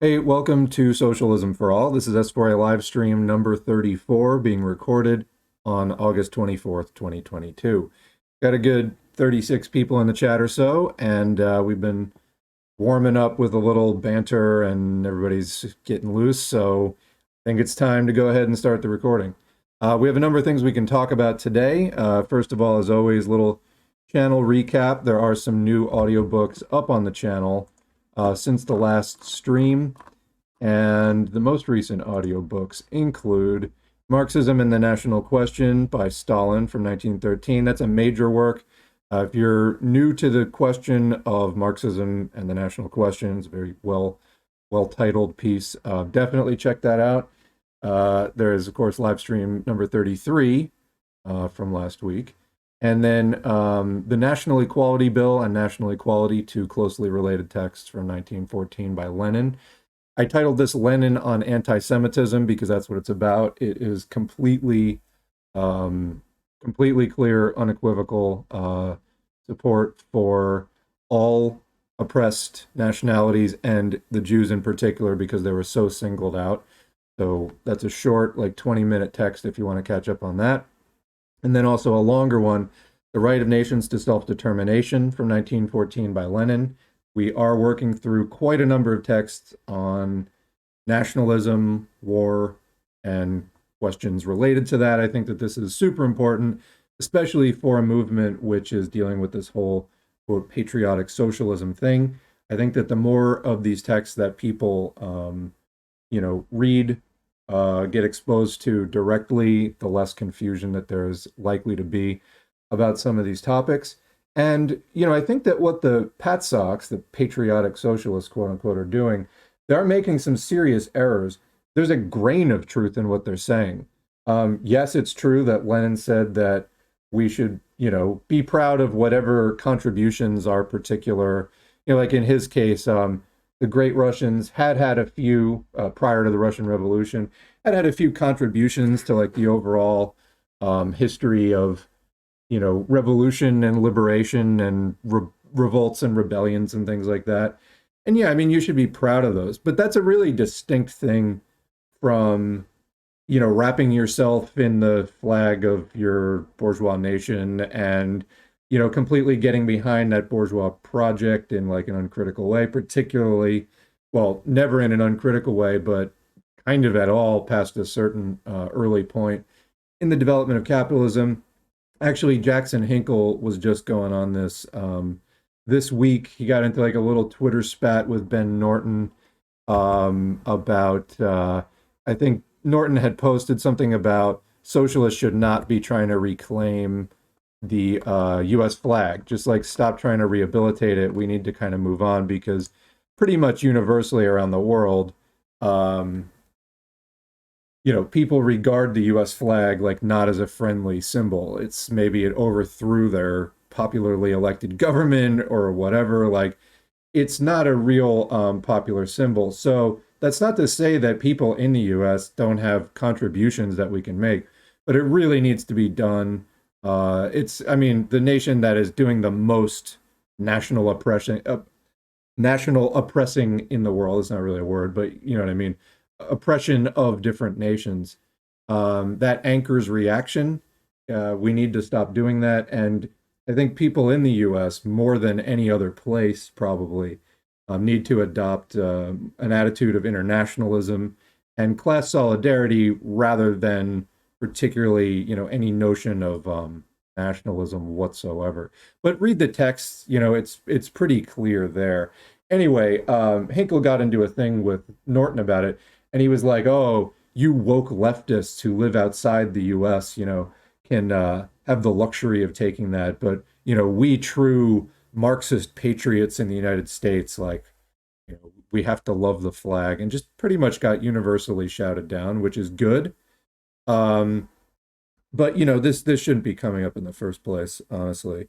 Hey, welcome to Socialism for All. This is S4A Livestream number 34 being recorded on August 24th, 2022. Got a good 36 people in the chat or so, and we've been warming up with a little banter and everybody's getting loose, so I think it's time to go ahead and start the recording. We have a number of things we can talk about today. First of all, as always, little channel recap. There are some new audiobooks up on the channel since the last stream, and the most recent audiobooks include Marxism and the National Question by Stalin from 1913. That's a major work. If you're new to the question of Marxism and the National Question, it's a very well-titled piece. Definitely check that out. There is, of course, live stream number 33 from last week. And then the National Equality Bill and National Equality, two closely related texts from 1914 by Lenin. I titled this Lenin on Anti-Semitism because that's what it's about. It is completely clear, unequivocal support for all oppressed nationalities and the Jews in particular because they were so singled out. So that's a short, like 20-minute text if you want to catch up on that. And then also a longer one, The Right of Nations to Self-Determination from 1914 by Lenin. We are working through quite a number of texts on nationalism, war, and questions related to that. I think that this is super important, especially for a movement which is dealing with this whole, quote, patriotic socialism thing. I think that the more of these texts that people, read, get exposed to directly, the less confusion that there's likely to be about some of these topics. And, I think that what the PATSOCs, the patriotic socialists, quote unquote, are doing, they're making some serious errors. There's a grain of truth in what they're saying. Yes, it's true that Lenin said that we should, be proud of whatever contributions our particular, like in his case, the great Russians had a few, prior to the Russian Revolution, had a few contributions to like the overall history of, revolution and liberation and revolts and rebellions and things like that. And yeah, I mean, you should be proud of those, but that's a really distinct thing from, wrapping yourself in the flag of your bourgeois nation and, completely getting behind that bourgeois project in like an uncritical way, particularly, well, never in an uncritical way, but kind of at all past a certain early point in the development of capitalism. Actually, Jackson Hinkle was just going on this week. He got into like a little Twitter spat with Ben Norton about, I think Norton had posted something about socialists should not be trying to reclaim the US flag, just like stop trying to rehabilitate it. We need to kind of move on because pretty much universally around the world, people regard the US flag like not as a friendly symbol. It's maybe it overthrew their popularly elected government or whatever. Like it's not a real popular symbol. So that's not to say that people in the US don't have contributions that we can make, but it really needs to be done. The nation that is doing the most national oppression, national oppressing in the world is not really a word, but you know what I mean? Oppression of different nations. That anchors reaction. We need to stop doing that. And I think people in the US, more than any other place probably, need to adopt an attitude of internationalism and class solidarity rather than particularly, any notion of nationalism whatsoever. But read the text, it's pretty clear there. Anyway, Hinkle got into a thing with Norton about it, and he was like, oh, you woke leftists who live outside the US, can have the luxury of taking that. But, we true Marxist patriots in the United States, like, we have to love the flag, and just pretty much got universally shouted down, which is good. But this shouldn't be coming up in the first place, honestly.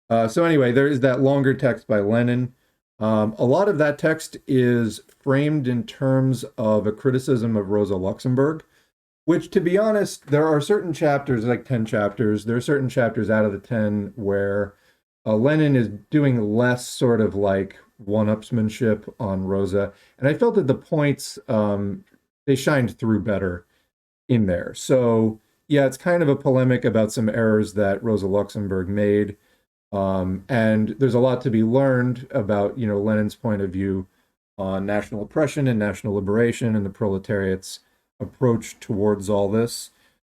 So anyway, there is that longer text by Lenin. A lot of that text is framed in terms of a criticism of Rosa Luxemburg, which, to be honest, there are certain chapters, like 10 chapters, there are certain chapters out of the 10 where Lenin is doing less sort of like one-upsmanship on Rosa, and I felt that the points they shined through better in there. So yeah, it's kind of a polemic about some errors that Rosa Luxemburg made, and there's a lot to be learned about, you know, Lenin's point of view on national oppression and national liberation and the proletariat's approach towards all this.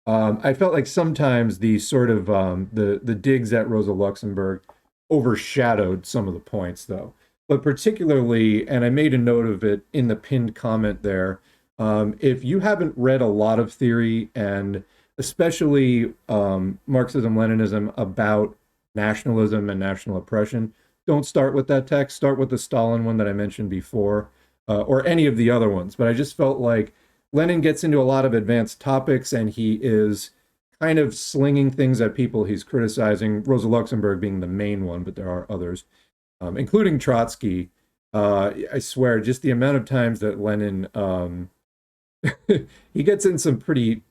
I felt like sometimes the sort of the digs at Rosa Luxemburg overshadowed some of the points, though. But particularly, and I made a note of it in the pinned comment there, if you haven't read a lot of theory, and especially Marxism-Leninism about nationalism and national oppression, don't start with that text. Start with the Stalin one that I mentioned before, or any of the other ones. But I just felt like Lenin gets into a lot of advanced topics, and he is kind of slinging things at people he's criticizing, Rosa Luxemburg being the main one, but there are others, including Trotsky. I swear, just the amount of times that Lenin, he gets in some pretty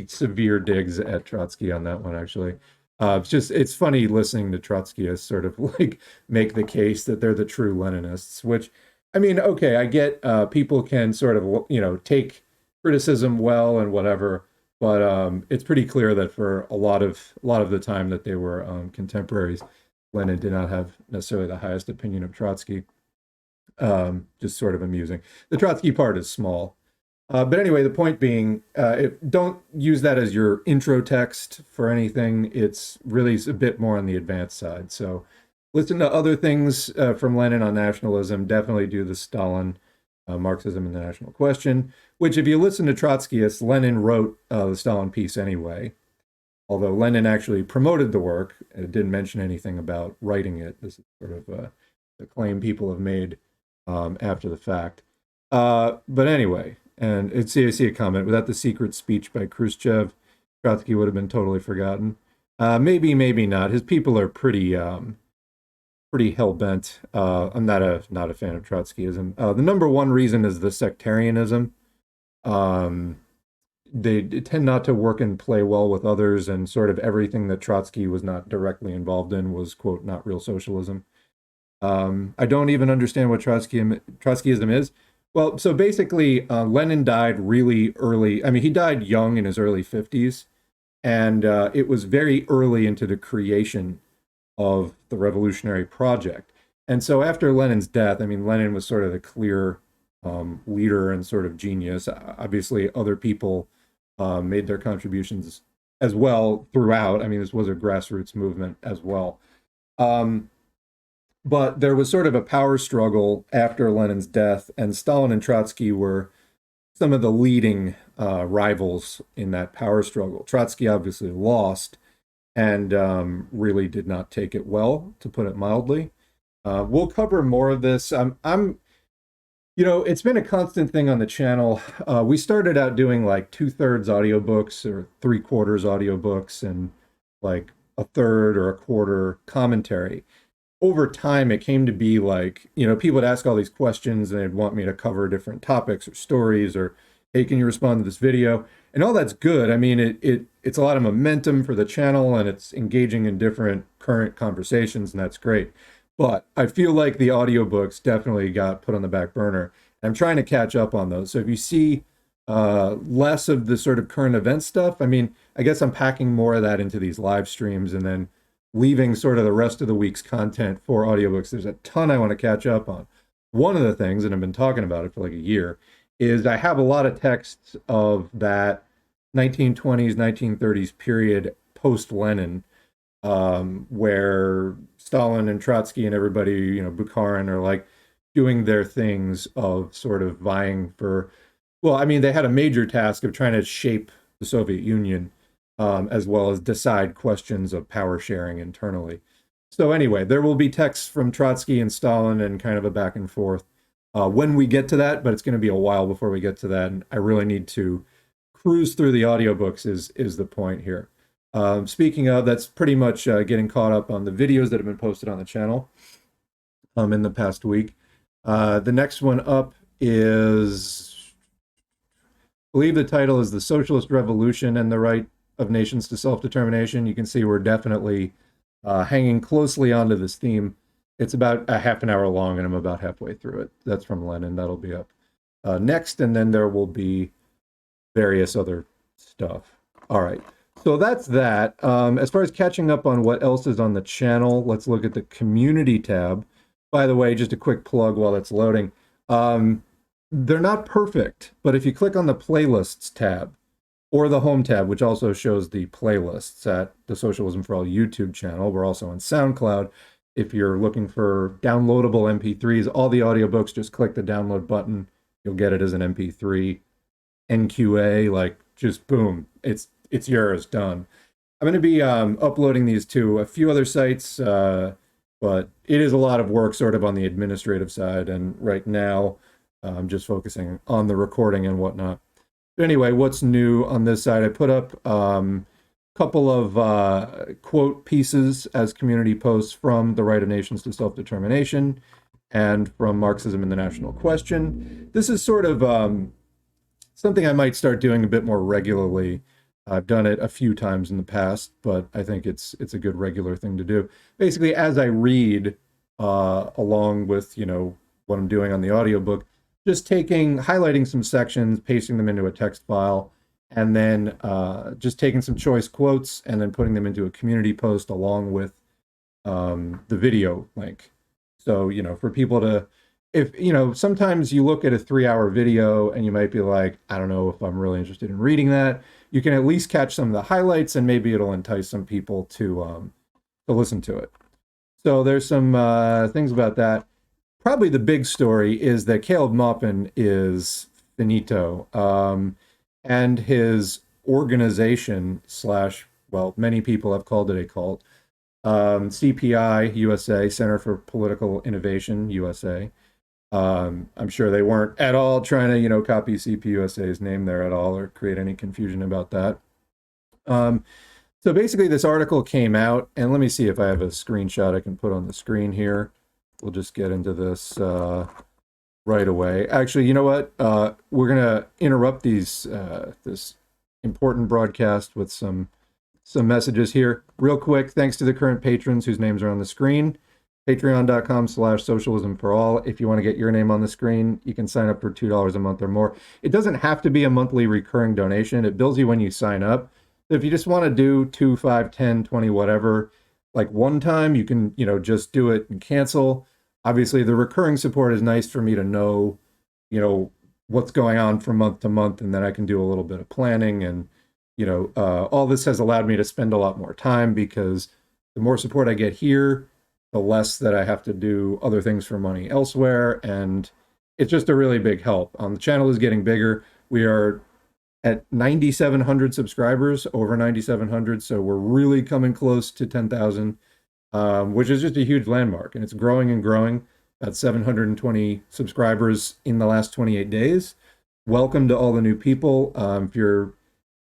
severe digs at Trotsky on that one, actually. It's funny listening to Trotskyists sort of like make the case that they're the true Leninists, which, I mean, okay, I get people can sort of, you know, take criticism well and whatever, but it's pretty clear that for a lot of the time that they were contemporaries, Lenin did not have necessarily the highest opinion of Trotsky. Just sort of amusing. The Trotsky part is small. But anyway, the point being, don't use that as your intro text for anything. It's really a bit more on the advanced side. So listen to other things from Lenin on nationalism. Definitely do the Stalin, Marxism and the National Question, which if you listen to Trotskyists, Lenin wrote the Stalin piece anyway. Although Lenin actually promoted the work, it didn't mention anything about writing it. This is sort of the claim people have made after the fact. But anyway, and I see a comment, without the secret speech by Khrushchev, Trotsky would have been totally forgotten. Maybe, maybe not. His people are pretty hell-bent. I'm not a fan of Trotskyism. The number one reason is the sectarianism. They tend not to work and play well with others, and sort of everything that Trotsky was not directly involved in was, quote, not real socialism. I don't even understand what Trotskyism is. Well, so basically, Lenin died really early. I mean, he died young in his early 50s, and it was very early into the creation of the revolutionary project. And so after Lenin's death, I mean, Lenin was sort of the clear leader and sort of genius. Obviously, other people made their contributions as well throughout. I mean, this was a grassroots movement as well. But there was sort of a power struggle after Lenin's death, and Stalin and Trotsky were some of the leading rivals in that power struggle. Trotsky obviously lost and really did not take it well, to put it mildly. We'll cover more of this. You know, it's been a constant thing on the channel. We started out doing like 2/3 audiobooks or 3/4 audiobooks and like a third or a quarter commentary. Over time, it came to be like, you know, people would ask all these questions and they'd want me to cover different topics or stories, or, hey, can you respond to this video? And all that's good. I mean, it's a lot of momentum for the channel, and it's engaging in different current conversations, and that's great. But I feel like the audiobooks definitely got put on the back burner. I'm trying to catch up on those. So if you see less of the sort of current event stuff, I mean, I guess I'm packing more of that into these live streams and then leaving sort of the rest of the week's content for audiobooks. There's a ton I want to catch up on. One of the things, and I've been talking about it for like a year, is I have a lot of texts of that 1920s, 1930s period post-Lenin, where Stalin and Trotsky and everybody, you know, Bukharin, are like doing their things of sort of vying for, well, I mean, they had a major task of trying to shape the Soviet Union, as well as decide questions of power sharing internally. So anyway, there will be texts from Trotsky and Stalin and kind of a back and forth when we get to that, but it's going to be a while before we get to that. And I really need to cruise through the audiobooks is the point here. Speaking of, that's pretty much getting caught up on the videos that have been posted on the channel in the past week. The next one up is, I believe the title is The Socialist Revolution and the Right of Nations to Self-Determination. You can see we're definitely hanging closely onto this theme It's about a half an hour long, and I'm about halfway through it. That's from Lenin. That'll be up next, and then there will be various other stuff. All right. So that's that. As far as catching up on what else is on the channel, let's look at the community tab. By the way, just a quick plug while it's loading. They're not perfect, but if you click on the playlists tab or the home tab, which also shows the playlists at the Socialism for All YouTube channel, we're also on SoundCloud. If you're looking for downloadable MP3s, all the audiobooks, just click the download button. You'll get it as an MP3. NQA, like just boom, it's yours, done. I'm going to be uploading these to a few other sites, but it is a lot of work sort of on the administrative side, and right now I'm just focusing on the recording and whatnot. But anyway, what's new on this side? I put up a couple of quote pieces as community posts from The Right of Nations to Self-Determination and from Marxism and the National Question. This is sort of something I might start doing a bit more regularly. I've done it a few times in the past, but I think it's a good regular thing to do. Basically, as I read along with, what I'm doing on the audiobook, just highlighting some sections, pasting them into a text file, and then just taking some choice quotes and then putting them into a community post along with the video link. So, for people to, if, sometimes you look at a 3-hour video and you might be like, I don't know if I'm really interested in reading that. You can at least catch some of the highlights and maybe it'll entice some people to listen to it. So there's some things about that. Probably the big story is that Caleb Maupin is finito. And his organization many people have called it a cult, CPI USA, Center for Political Innovation USA. I'm sure they weren't at all trying to, copy CPI USA's name there at all or create any confusion about that. So basically this article came out, and let me see if I have a screenshot I can put on the screen here. We'll just get into this right away. Actually, you know what? We're going to interrupt this important broadcast with some messages here. Real quick, thanks to the current patrons whose names are on the screen. Patreon.com/socialism for all. If you want to get your name on the screen, you can sign up for $2 a month or more. It doesn't have to be a monthly recurring donation. It bills you when you sign up. So if you just want to do 2, 5, 10, 20, whatever, like one time, you can, just do it and cancel. Obviously, the recurring support is nice for me to know, what's going on from month to month, and then I can do a little bit of planning. And, all this has allowed me to spend a lot more time because the more support I get here, the less that I have to do other things for money elsewhere. And it's just a really big help. The channel is getting bigger. We are at 9,700 subscribers, over 9,700. So we're really coming close to 10,000, which is just a huge landmark. And it's growing and growing. At 720 subscribers in the last 28 days. Welcome to all the new people. If you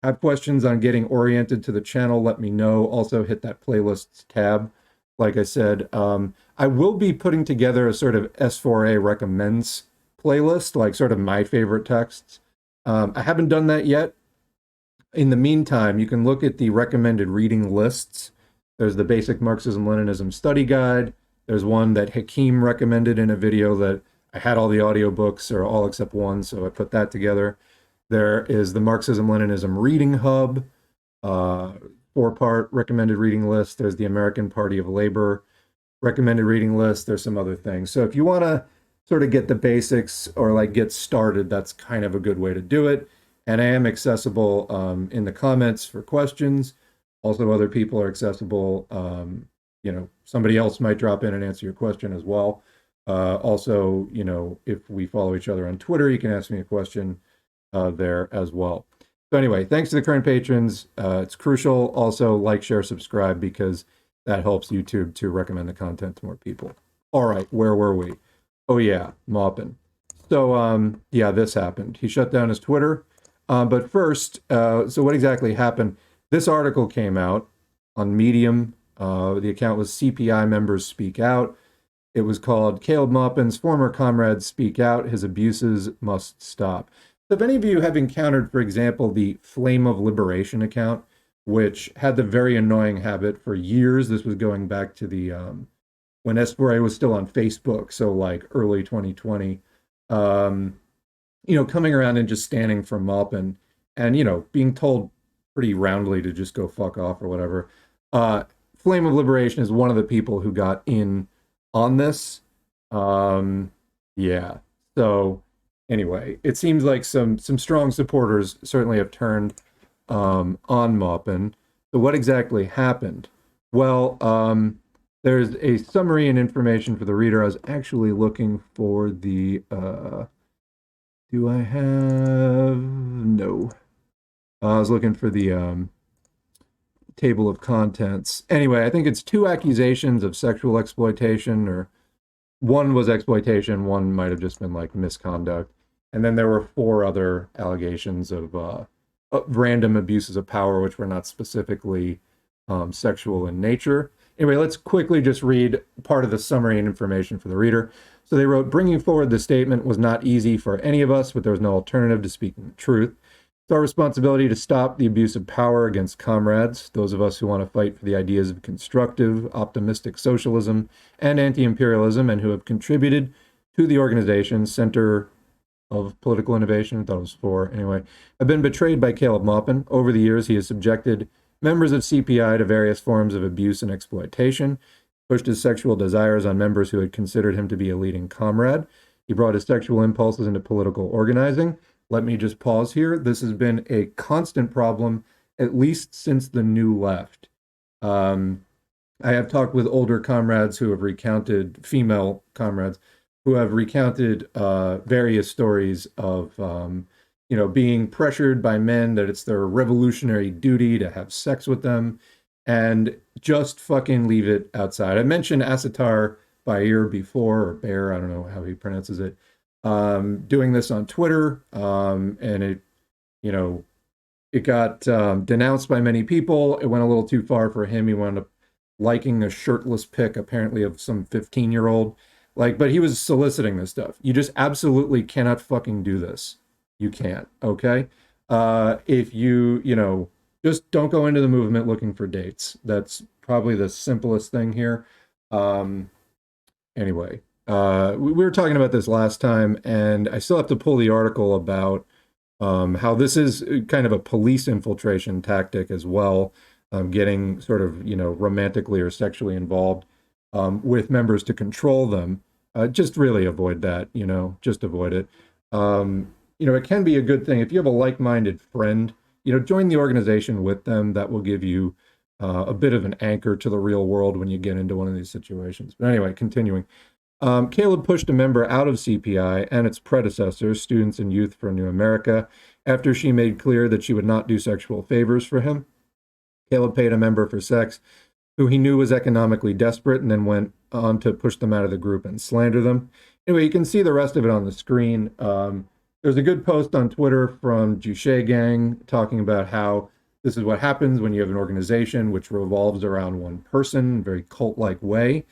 have questions on getting oriented to the channel, let me know. Also hit that playlists tab. Like I said, I will be putting together a sort of S4A recommends playlist, like sort of my favorite texts. I haven't done that yet. In the meantime, you can look at the recommended reading lists. There's the Basic Marxism-Leninism Study Guide. There's one that Hakeem recommended in a video that I had all the audiobooks, or all except one, so I put that together. There is the Marxism-Leninism Reading Hub, 4-part recommended reading list. There's the American Party of Labor recommended reading list. There's some other things. So if you want to sort of get the basics or like get started, that's kind of a good way to do it. And I am accessible in the comments for questions. Also, other people are accessible. Somebody else might drop in and answer your question as well. Also, if we follow each other on Twitter, you can ask me a question there as well. So anyway, thanks to the current patrons. It's crucial. Also, like, share, subscribe, because that helps YouTube to recommend the content to more people. All right, where were we? Oh yeah, Maupin. So yeah, this happened. He shut down his Twitter. But first, so what exactly happened? This article came out on Medium. The account was CPI Members Speak Out. It was called Caleb Maupin's Former Comrades Speak Out. His Abuses Must Stop. So if any of you have encountered, for example, the Flame of Liberation account, which had the very annoying habit for years, this was going back to the when S4A was still on Facebook, so like early 2020, um, coming around and just standing for Maupin and, being told pretty roundly to just go fuck off or whatever. Uh, Flame of Liberation is one of the people who got in on this. Um, yeah. So anyway, it seems like some strong supporters certainly have turned on Maupin. So what exactly happened? Well, there's a summary and information for the reader. I was actually looking for the do I have no. I was looking for the table of contents. Anyway, I think it's 2 accusations of sexual exploitation, or one was exploitation, one might have just been like misconduct. And then there were 4 other allegations of random abuses of power, which were not specifically sexual in nature. Anyway, let's quickly just read part of the summary and information for the reader. So they wrote, bringing forward the statement was not easy for any of us, but there was no alternative to speaking the truth. It's our responsibility to stop the abuse of power against comrades, those of us who want to fight for the ideas of constructive, optimistic socialism and anti-imperialism, and who have contributed to the organization's Center of Political Innovation, I thought it was 4, anyway, have been betrayed by Caleb Maupin. Over the years, he has subjected members of CPI to various forms of abuse and exploitation, pushed his sexual desires on members who had considered him to be a leading comrade. He brought his sexual impulses into political organizing. Let me just pause here. This has been a constant problem, at least since the New Left. I have talked with older comrades who have recounted, female comrades, who have recounted various stories of, being pressured by men, that it's their revolutionary duty to have sex with them, and just fucking leave it outside. I mentioned Asatar Bayer before, or Bear, I don't know how he pronounces it, doing this on Twitter, and it got denounced by many people. It went a little too far for him. He wound up liking a shirtless pic, apparently, of some 15-year-old. But he was soliciting this stuff. You just absolutely cannot fucking do this. You can't, okay? If just don't go into the movement looking for dates. That's probably the simplest thing here. Anyway, we were talking about this last time, and I still have to pull the article about how this is kind of a police infiltration tactic as well, getting sort of, romantically or sexually involved with members to control them. Just really avoid that, just avoid it. It can be a good thing. If you have a like-minded friend, join the organization with them. That will give you a bit of an anchor to the real world when you get into one of these situations. But anyway, continuing. Caleb pushed a member out of CPI and its predecessors, Students and Youth for a New America, after she made clear that she would not do sexual favors for him. Caleb paid a member for sex who he knew was economically desperate, and then went on to push them out of the group and slander them. Anyway, you can see the rest of it on the screen. There's a good post on Twitter from Juche Gang talking about how this is what happens when you have an organization which revolves around one person, very cult-like way.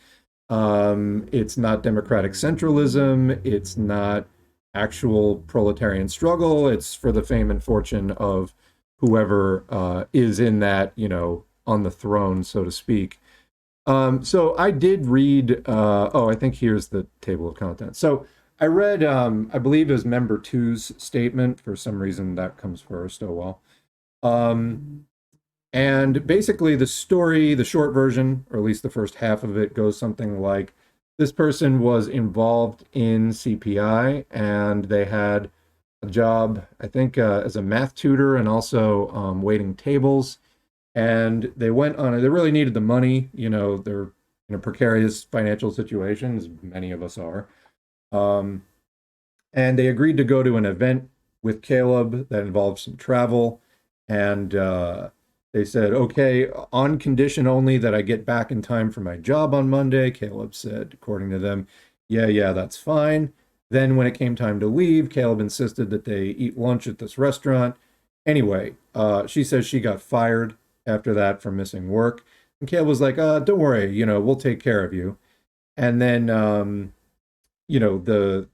It's not democratic centralism. It's not actual proletarian struggle. It's for the fame and fortune of whoever is in that, on the throne, so to speak. So I did read, I think here's the table of contents. So I read, I believe it was member 2's statement. For some reason that comes first, oh well. And basically the story, the short version, or at least the first half of it, goes something like, this person was involved in CPI, and they had a job, I think, as a math tutor, and also waiting tables. And they went on, they really needed the money. They're in a precarious financial situation, as many of us are. And they agreed to go to an event with Caleb that involved some travel. And they said, okay, on condition only that I get back in time for my job on Monday. Caleb said, according to them, yeah, that's fine. Then when it came time to leave, Caleb insisted that they eat lunch at this restaurant. Anyway, she says she got fired after that for missing work. And Caleb was like, don't worry, we'll take care of you. And then, the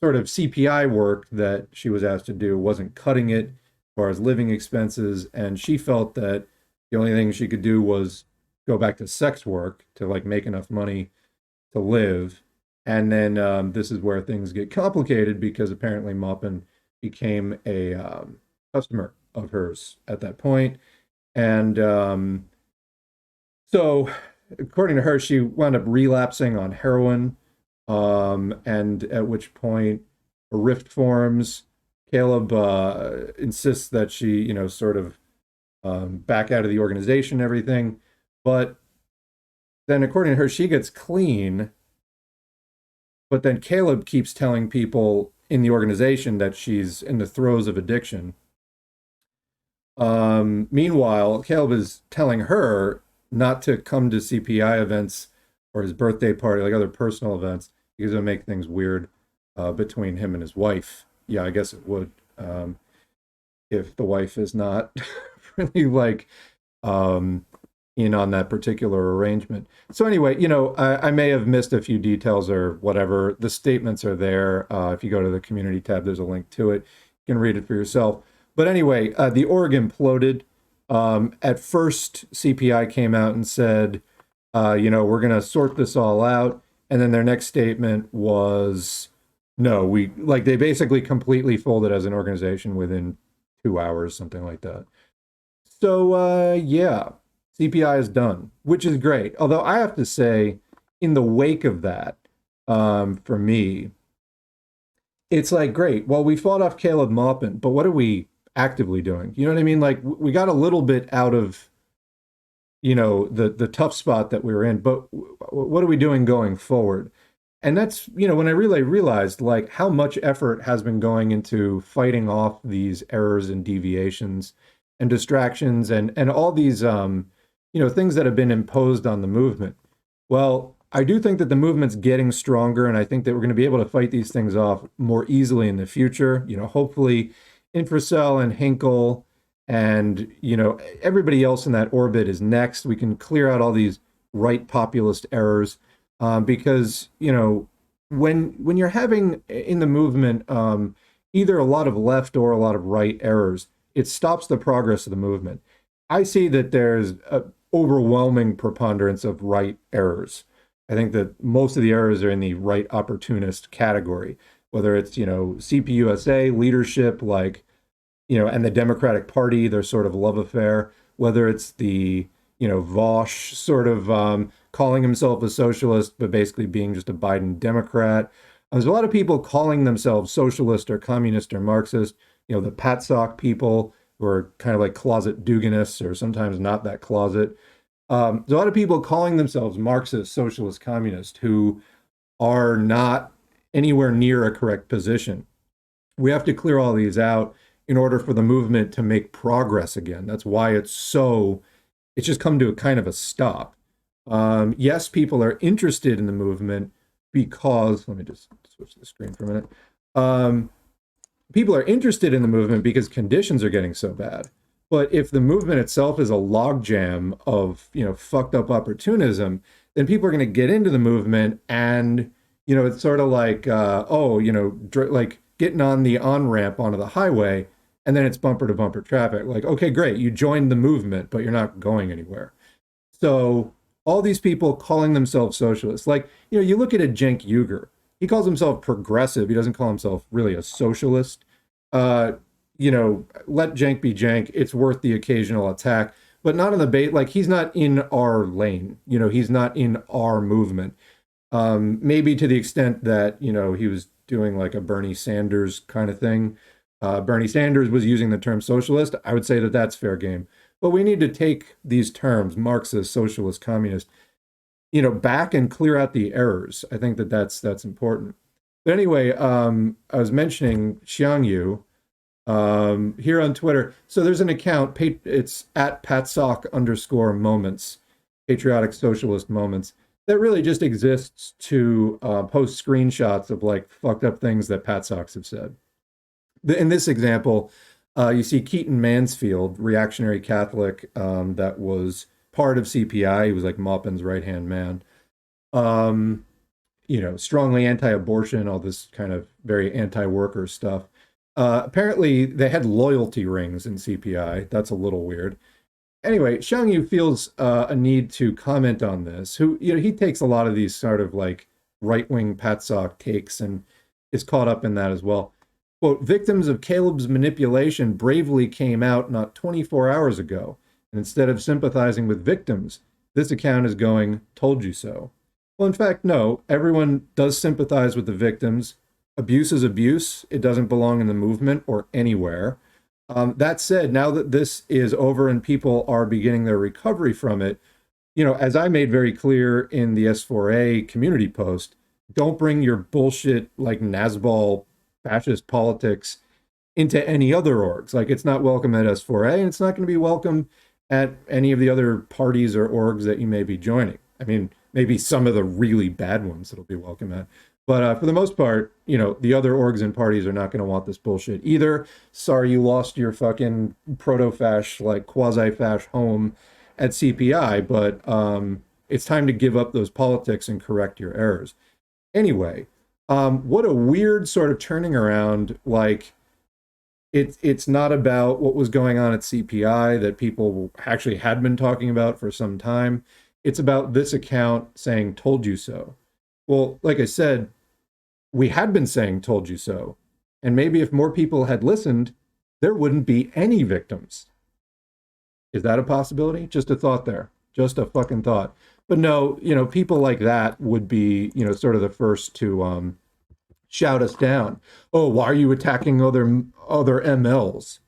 sort of CPI work that she was asked to do wasn't cutting it as far as living expenses. And she felt that the only thing she could do was go back to sex work to make enough money to live. And then this is where things get complicated because apparently Maupin became a customer of hers at that point. And so, according to her, she wound up relapsing on heroin, and at which point a rift forms. Caleb insists that she, sort of back out of the organization and everything. But then, according to her, she gets clean. But then Caleb keeps telling people in the organization that she's in the throes of addiction. Meanwhile, Caleb is telling her not to come to CPI events or his birthday party, like other personal events, because it'll make things weird between him and his wife. Yeah, I guess it would, if the wife is not really like in on that particular arrangement. So anyway, I may have missed a few details or whatever. The statements are there. If you go to the community tab, there's a link to it. You can read it for yourself. But anyway, the org imploded. At first, CPI came out and said, we're going to sort this all out. And then their next statement was, no, they basically completely folded as an organization within 2 hours, something like that. So, yeah, CPI is done, which is great. Although I have to say, in the wake of that, for me, it's like, great. Well, we fought off Caleb Maupin, but what are we actively doing? You know what I mean? Like, we got a little bit out of, the tough spot that we were in, but what are we doing going forward? And that's, when I really realized like how much effort has been going into fighting off these errors and deviations and distractions and all these, things that have been imposed on the movement. Well, I do think that the movement's getting stronger, and I think that we're going to be able to fight these things off more easily in the future. Hopefully Infracell and Hinkle and, everybody else in that orbit is next. We can clear out all these right populist errors. Because, when you're having in the movement either a lot of left or a lot of right errors, it stops the progress of the movement. I see that there's an overwhelming preponderance of right errors. I think that most of the errors are in the right opportunist category, whether it's, CPI USA, leadership, and the Democratic Party, their sort of love affair, whether it's the, Vosh sort of calling himself a socialist, but basically being just a Biden Democrat. There's a lot of people calling themselves socialist or communist or Marxist, the Patsock people who are kind of like closet Duginists or sometimes not that closet. There's a lot of people calling themselves Marxist, socialist, communist who are not anywhere near a correct position. We have to clear all these out in order for the movement to make progress again. That's why it's just come to a kind of a stop. Yes, people are interested in the movement because, let me just switch the screen for a minute. People are interested in the movement because conditions are getting so bad. But if the movement itself is a logjam of, fucked up opportunism, then people are going to get into the movement and, it's sort of like, like getting on the on-ramp onto the highway, and then it's bumper to bumper traffic. Like, okay, great, you joined the movement, but you're not going anywhere. So all these people calling themselves socialists, like, you look at a Cenk Uygur, he calls himself progressive. He doesn't call himself really a socialist. Let Cenk be Cenk. It's worth the occasional attack, but not in the bait. Like, he's not in our lane. He's not in our movement. Maybe to the extent that, he was doing like a Bernie Sanders kind of thing. Bernie Sanders was using the term socialist. I would say that that's fair game. But we need to take these terms, Marxist, socialist, communist, back and clear out the errors. I think that that's important. But anyway, I was mentioning Xiangyu here on Twitter. So there's an account, it's at @patsock_moments, Patriotic Socialist Moments, that really just exists to post screenshots of like fucked up things that Patsocks have said. In this example, you see Keaton Mansfield, reactionary Catholic that was part of CPI. He was like Maupin's right-hand man. Strongly anti-abortion, all this kind of very anti-worker stuff. Apparently, they had loyalty rings in CPI. That's a little weird. Anyway, Xiang feels a need to comment on this. Who, he takes a lot of these sort of like right-wing Patsock takes and is caught up in that as well. Quote, victims of Caleb's manipulation bravely came out not 24 hours ago. And instead of sympathizing with victims, this account is going, told you so. Well, in fact, no, everyone does sympathize with the victims. Abuse is abuse. It doesn't belong in the movement or anywhere. That said, now that this is over and people are beginning their recovery from it, as I made very clear in the S4A community post, don't bring your bullshit like Nazball fascist politics into any other orgs. Like, it's not welcome at S4A, and it's not going to be welcome at any of the other parties or orgs that you may be joining. I mean, maybe some of the really bad ones it'll be welcome at. But for the most part, the other orgs and parties are not going to want this bullshit either. Sorry you lost your fucking proto-fash, like quasi-fash home at CPI, but it's time to give up those politics and correct your errors. Anyway, what a weird sort of turning around. Like, it's not about what was going on at CPI that people actually had been talking about for some time. It's about this account saying, told you so. Well, like I said, we had been saying, told you so. And maybe if more people had listened, there wouldn't be any victims. Is that a possibility? Just a thought there. Just a fucking thought. But no, people like that would be, sort of the first to shout us down. Oh, why are you attacking other MLs?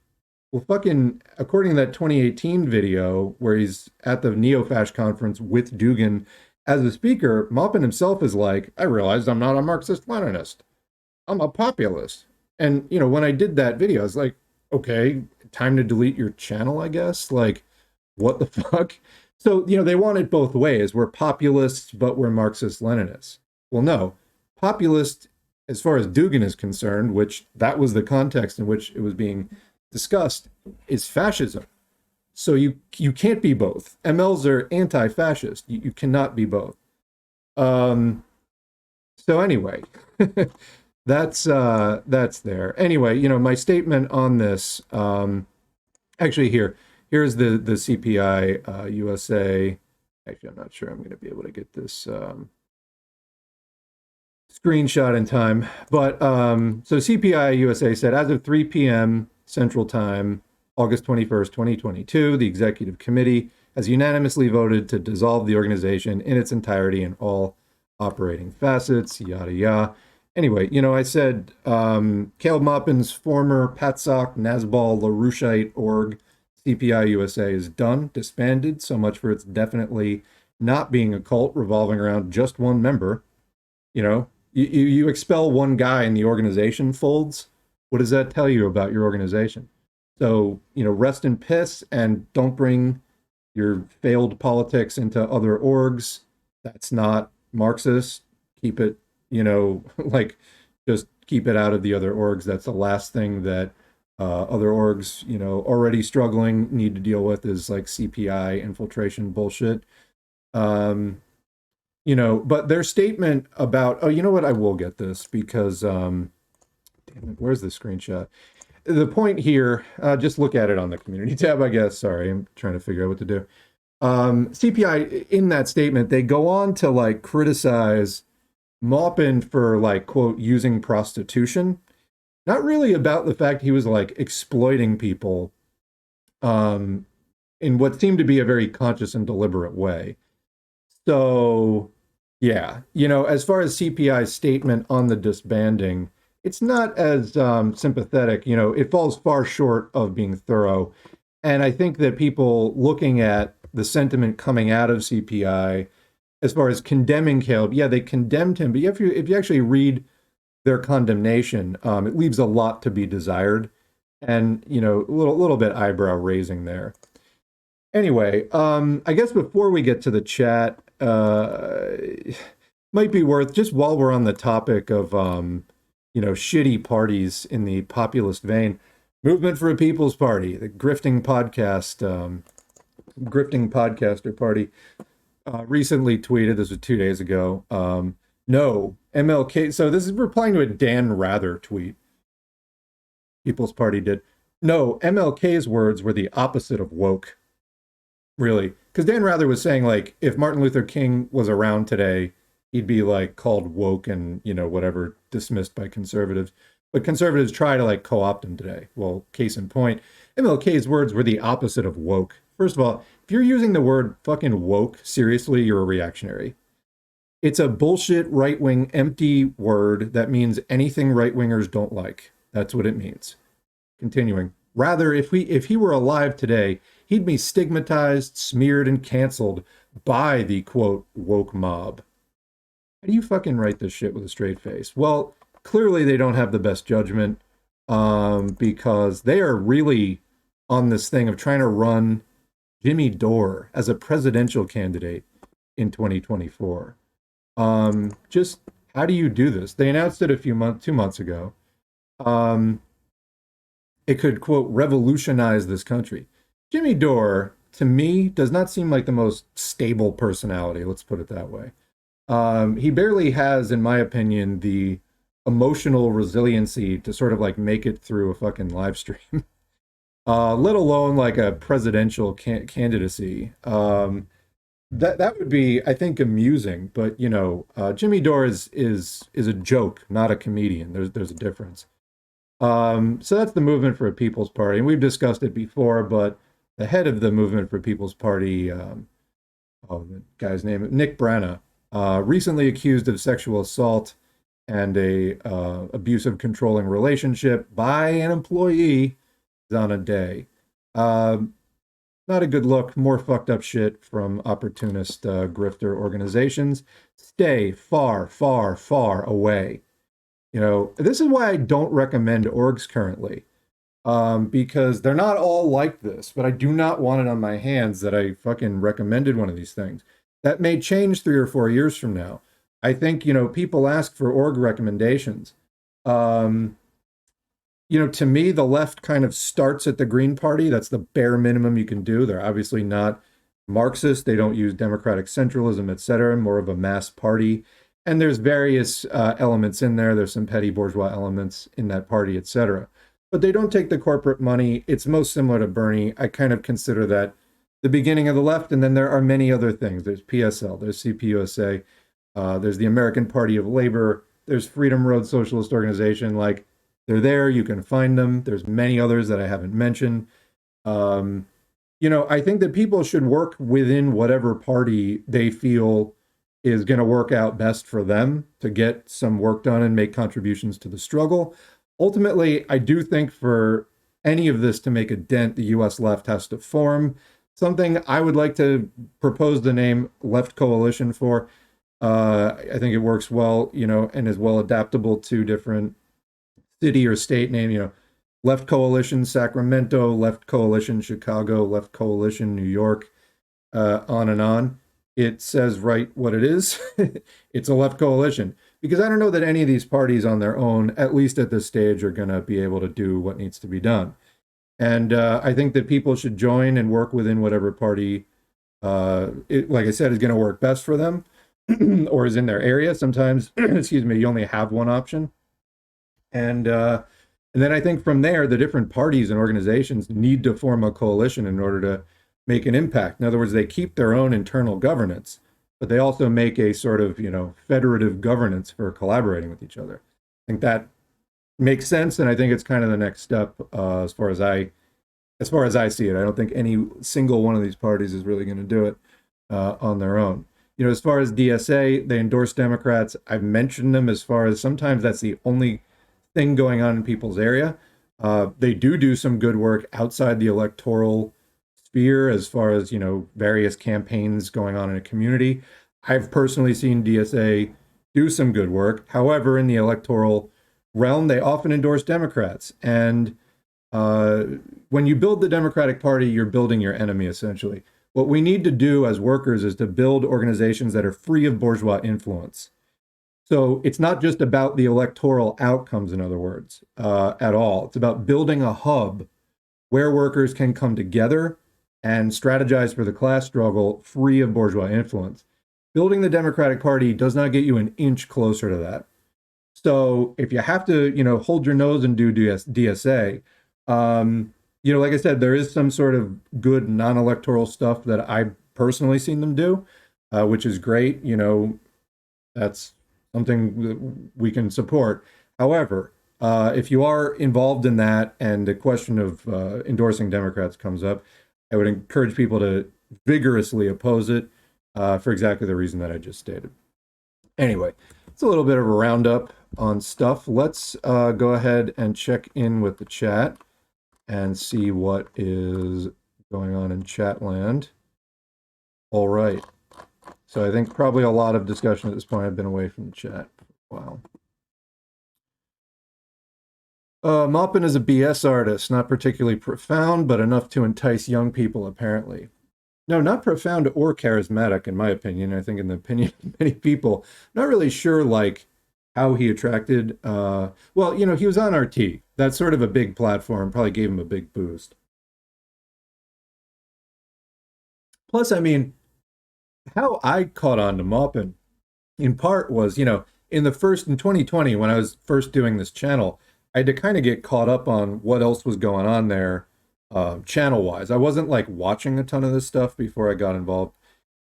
Well, fucking, according to that 2018 video where he's at the Neo-Fash conference with Dugin as a speaker, Maupin himself is like, I realized I'm not a Marxist-Leninist. I'm a populist. And, when I did that video, I was like, okay, time to delete your channel, I guess. Like, what the fuck? So, they want it both ways. We're populists, but we're Marxist-Leninists. Well, no. Populist, as far as Dugin is concerned, which that was the context in which it was being discussed, is fascism. So you can't be both. MLs are anti-fascist. You cannot be both. So anyway, that's there. Anyway, my statement on this, actually here's the CPI USA. Actually, I'm not sure I'm going to be able to get this screenshot in time. But so CPI USA said, as of 3 p.m. Central Time, August 21st, 2022, the executive committee has unanimously voted to dissolve the organization in its entirety and all operating facets, yada, yada. Anyway, I said Caleb Maupin's former Patsock, Nazball, LaRoucheite org, CPI USA, is done, disbanded. So much for its definitely not being a cult revolving around just one member. You expel one guy and the organization folds. What does that tell you about your organization? So, rest in piss and don't bring your failed politics into other orgs. That's not Marxist. Keep it, like, just keep it out of the other orgs. That's the last thing that other orgs, already struggling need to deal with is like CPI infiltration bullshit. But their statement about, you know what, I will get this because, damn it, where's the screenshot? The point here, just look at it on the community tab, I guess. Sorry, I'm trying to figure out what to do. CPI, in that statement, they go on to like criticize Maupin for like, quote, using prostitution. Not really about the fact he was like exploiting people in what seemed to be a very conscious and deliberate way. So, yeah, as far as CPI's statement on the disbanding, it's not as sympathetic. It falls far short of being thorough. And I think that people looking at the sentiment coming out of CPI, as far as condemning Caleb, yeah, they condemned him. But if you actually read their condemnation, it leaves a lot to be desired. And, a little bit eyebrow raising there. Anyway, I guess before we get to the chat, might be worth, just while we're on the topic of shitty parties in the populist vein, Movement for a People's Party, the Grifting podcast, Grifting podcaster party, recently tweeted, this was 2 days ago, no, MLK, so this is replying to a Dan Rather tweet, People's Party did, no, MLK's words were the opposite of woke. really. Because Dan Rather was saying, like, if Martin Luther King was around today, he'd be like called woke and, whatever, dismissed by conservatives. But conservatives try to like co-opt him today. Well, case in point, MLK's words were the opposite of woke. First of all, if you're using the word fucking woke seriously, you're a reactionary. It's a bullshit right-wing empty word that means anything right-wingers don't like. That's what it means. Continuing. Rather, if he were alive today, he'd be stigmatized, smeared, and canceled by the quote woke mob. How do you fucking write this shit with a straight face? Well, clearly they don't have the best judgment, because they are really on this thing of trying to run Jimmy Dore as a presidential candidate in 2024. Just how do you do this? They announced it 2 months ago. It could, quote, revolutionize this country. Jimmy Dore, to me, does not seem like the most stable personality, let's put it that way. He barely has, in my opinion, the emotional resiliency to sort of like make it through a fucking live stream, let alone like a presidential candidacy. That would be, I think, amusing, but Jimmy Dore is a joke, not a comedian. There's a difference. So that's the Movement for a People's Party, and we've discussed it before. But the head of the Movement for People's Party, the guy's name, Nick Brana, recently accused of sexual assault and a abusive, controlling relationship by an employee on a day. Not a good look. More fucked up shit from opportunist grifter organizations. Stay far, far, far away. This is why I don't recommend orgs currently, because they're not all like this, but I do not want it on my hands that I fucking recommended one of these things. That may change 3 or 4 years from now. I think, people ask for org recommendations. To me, the left kind of starts at the Green Party. That's the bare minimum you can do. They're obviously not Marxist. They don't use democratic centralism, etc. More of a mass party. And there's various elements in there. There's some petty bourgeois elements in that party, etc. But they don't take the corporate money. It's most similar to Bernie. I kind of consider that the beginning of the left. And then there are many other things. There's PSL, there's CPI USA, there's the American Party of Labor, there's Freedom Road Socialist Organization. Like, they're there. You can find them. There's many others that I haven't mentioned. I think that people should work within whatever party they feel is going to work out best for them to get some work done and make contributions to the struggle. Ultimately, I do think for any of this to make a dent, the U.S. left has to form something. I would like to propose the name Left Coalition for. I think it works well, and is well adaptable to different city or state name, Left Coalition Sacramento, Left Coalition Chicago, Left Coalition New York, on and on. It says right what it is. It's a left coalition, because I don't know that any of these parties on their own, at least at this stage, are going to be able to do what needs to be done. And I think that people should join and work within whatever party, like I said, is going to work best for them or is in their area. Sometimes, excuse me, you only have one option. And then I think from there, the different parties and organizations need to form a coalition in order to make an impact. In other words, they keep their own internal governance, but they also make a sort of, federative governance for collaborating with each other. I think that makes sense, and I think it's kind of the next step as far as I see it. I don't think any single one of these parties is really going to do it on their own. As far as DSA, they endorse Democrats. I've mentioned them as far as sometimes that's the only thing going on in people's area. They do some good work outside the electoral sphere as far as, various campaigns going on in a community. I've personally seen DSA do some good work. However, in the electoral realm, they often endorse Democrats. And when you build the Democratic Party, you're building your enemy, essentially. What we need to do as workers is to build organizations that are free of bourgeois influence. So it's not just about the electoral outcomes, in other words, at all. It's about building a hub where workers can come together and strategize for the class struggle free of bourgeois influence. Building the Democratic Party does not get you an inch closer to that. So if you have to, hold your nose and do DSA, like I said, there is some sort of good non-electoral stuff that I've personally seen them do, which is great. That's something that we can support. However, if you are involved in that and the question of endorsing Democrats comes up, I would encourage people to vigorously oppose it for exactly the reason that I just stated. Anyway, it's a little bit of a roundup on stuff. Let's go ahead and check in with the chat and see what is going on in chat land. All right. So I think probably a lot of discussion at this point. I've been away from the chat for a while. Maupin is a BS artist, not particularly profound, but enough to entice young people, apparently. No, not profound or charismatic, in my opinion. I think in the opinion of many people, not really sure, like, how he attracted, well, he was on RT. That's sort of a big platform, probably gave him a big boost. Plus, I mean, how I caught on to Maupin, in part was, in 2020, when I was first doing this channel, I had to kind of get caught up on what else was going on there, channel-wise. I wasn't like watching a ton of this stuff before I got involved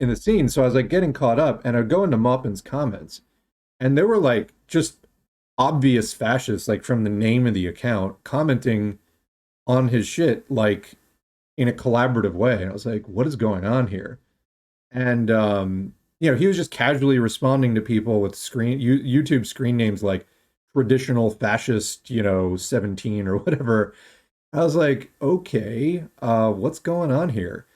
in the scene, so I was like getting caught up, and I'd go into Maupin's comments, and there were like just obvious fascists, like from the name of the account, commenting on his shit, like in a collaborative way. And I was like, what is going on here? And he was just casually responding to people with YouTube screen names like traditional fascist, 17 or whatever. I was like, okay, what's going on here?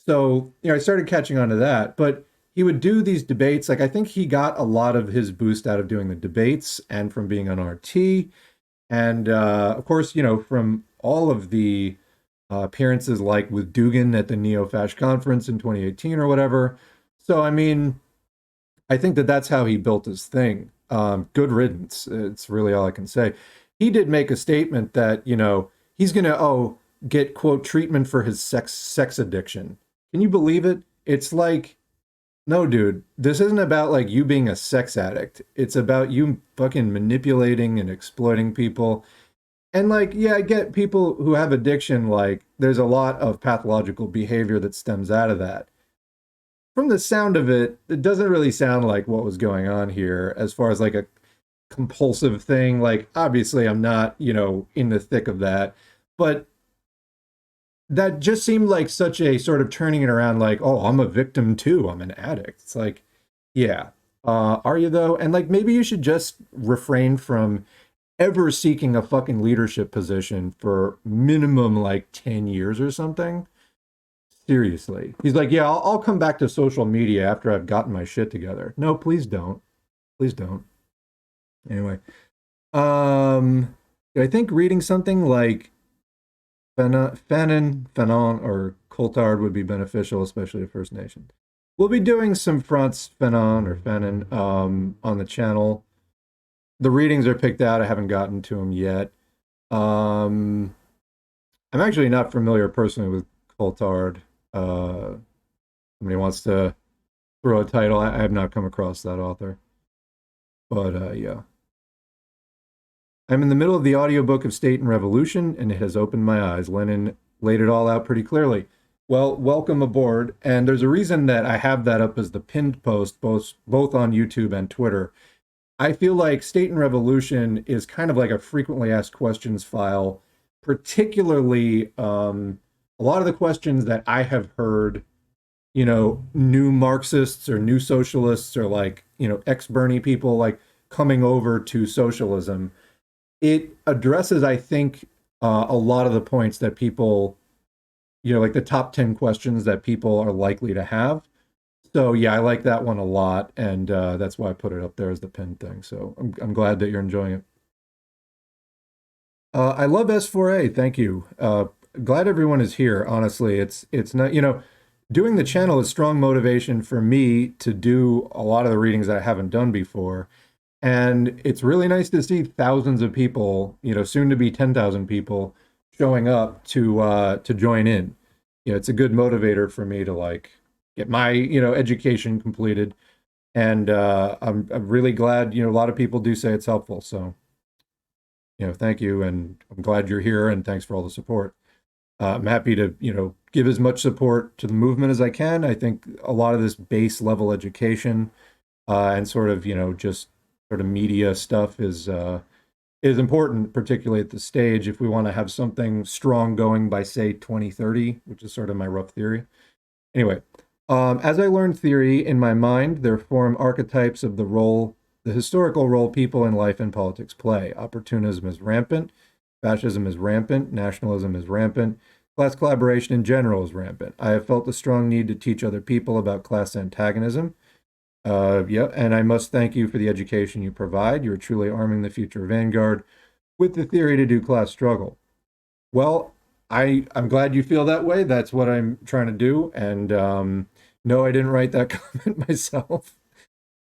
So, I started catching on to that, but he would do these debates. Like, I think he got a lot of his boost out of doing the debates and from being on RT. And of course, from all of the appearances like with Dugan at the Neo-Fash conference in 2018 or whatever. So, I mean, I think that that's how he built his thing. Good riddance. It's really all I can say. He did make a statement that, he's going to, get, quote, treatment for his sex addiction. Can you believe it? It's like, no, dude, this isn't about like you being a sex addict. It's about you fucking manipulating and exploiting people. And like, yeah, I get people who have addiction, like there's a lot of pathological behavior that stems out of that. From the sound of it, it doesn't really sound like what was going on here as far as like a compulsive thing. Like, obviously, I'm not, in the thick of that. But that just seemed like such a sort of turning it around, like, oh, I'm a victim too. I'm an addict. It's like, yeah. Are you though? And like, maybe you should just refrain from ever seeking a fucking leadership position for minimum like 10 years or something. Seriously. He's like, yeah, I'll come back to social media after I've gotten my shit together. No, please don't. Please don't. Anyway, I think reading something like Fanon, or Coulthard would be beneficial, especially to First Nations. We'll be doing some fronts, Fanon or Fanon, on the channel. The readings are picked out. I haven't gotten to them yet. I'm actually not familiar personally with Coulthard. Somebody wants to throw a title. I have not come across that author. But yeah. I'm in the middle of the audiobook of State and Revolution, and it has opened my eyes. Lenin laid it all out pretty clearly. Well, welcome aboard. And there's a reason that I have that up as the pinned post, both on YouTube and Twitter. I feel like State and Revolution is kind of like a frequently asked questions file, particularly a lot of the questions that I have heard, new Marxists or new socialists or like, ex-Bernie people like coming over to socialism. It addresses, I think, a lot of the points that people, like the top 10 questions that people are likely to have. So yeah, I like that one a lot, and that's why I put it up there as the pinned thing. So I'm glad that you're enjoying it. I love S4A. Thank you. Glad everyone is here. Honestly, it's not, doing the channel is strong motivation for me to do a lot of the readings that I haven't done before. And it's really nice to see thousands of people, soon to be 10,000 people showing up to join in. It's a good motivator for me to like get my, education completed. And I'm really glad, a lot of people do say it's helpful. So, thank you. And I'm glad you're here and thanks for all the support. I'm happy to, give as much support to the movement as I can. I think a lot of this base level education and sort of, just sort of media stuff is important, particularly at the stage if we want to have something strong going by, say, 2030, which is sort of my rough theory. Anyway, as I learned theory in my mind, there form archetypes of the historical role people in life and politics play. Opportunism is rampant, fascism is rampant, nationalism is rampant, class collaboration in general is rampant. I have felt a strong need to teach other people about class antagonism. Yeah, and I must thank you for the education you provide. You're truly arming the future vanguard with the theory to do class struggle. Well, I'm glad you feel that way. That's what I'm trying to do. And no, I didn't write that comment myself.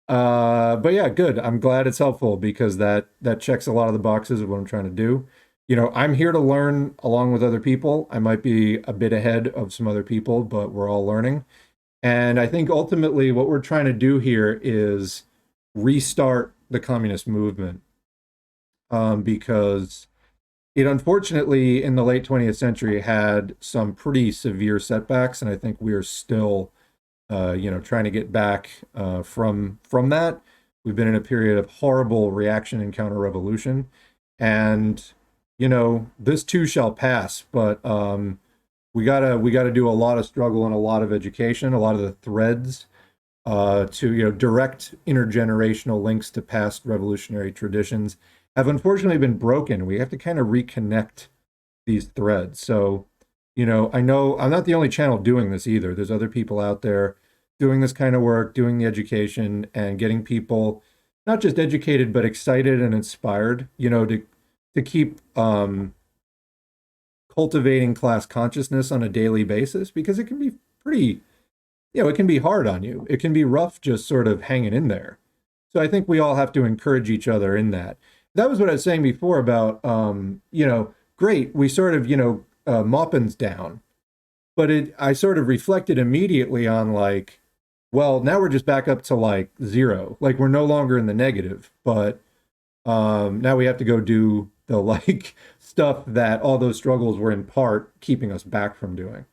But yeah, good. I'm glad it's helpful because that checks a lot of the boxes of what I'm trying to do. I'm here to learn along with other people. I might be a bit ahead of some other people, but we're all learning. And I think ultimately what we're trying to do here is restart the communist movement because it unfortunately in the late 20th century had some pretty severe setbacks, and I think we are still, trying to get back from that. We've been in a period of horrible reaction and counter-revolution, and this too shall pass. But we gotta do a lot of struggle and a lot of education, a lot of the threads to direct intergenerational links to past revolutionary traditions have unfortunately been broken. We have to kind of reconnect these threads. So, I know I'm not the only channel doing this either. There's other people out there doing this kind of work, doing the education and getting people not just educated, but excited and inspired, to keep cultivating class consciousness on a daily basis, because it can be pretty, it can be hard on you. It can be rough just sort of hanging in there. So I think we all have to encourage each other in that. That was what I was saying before about, great, we sort of, Maupin's down. But I sort of reflected immediately on like, well, now we're just back up to like zero. Like we're no longer in the negative, but now we have to go do the like stuff that all those struggles were in part keeping us back from doing.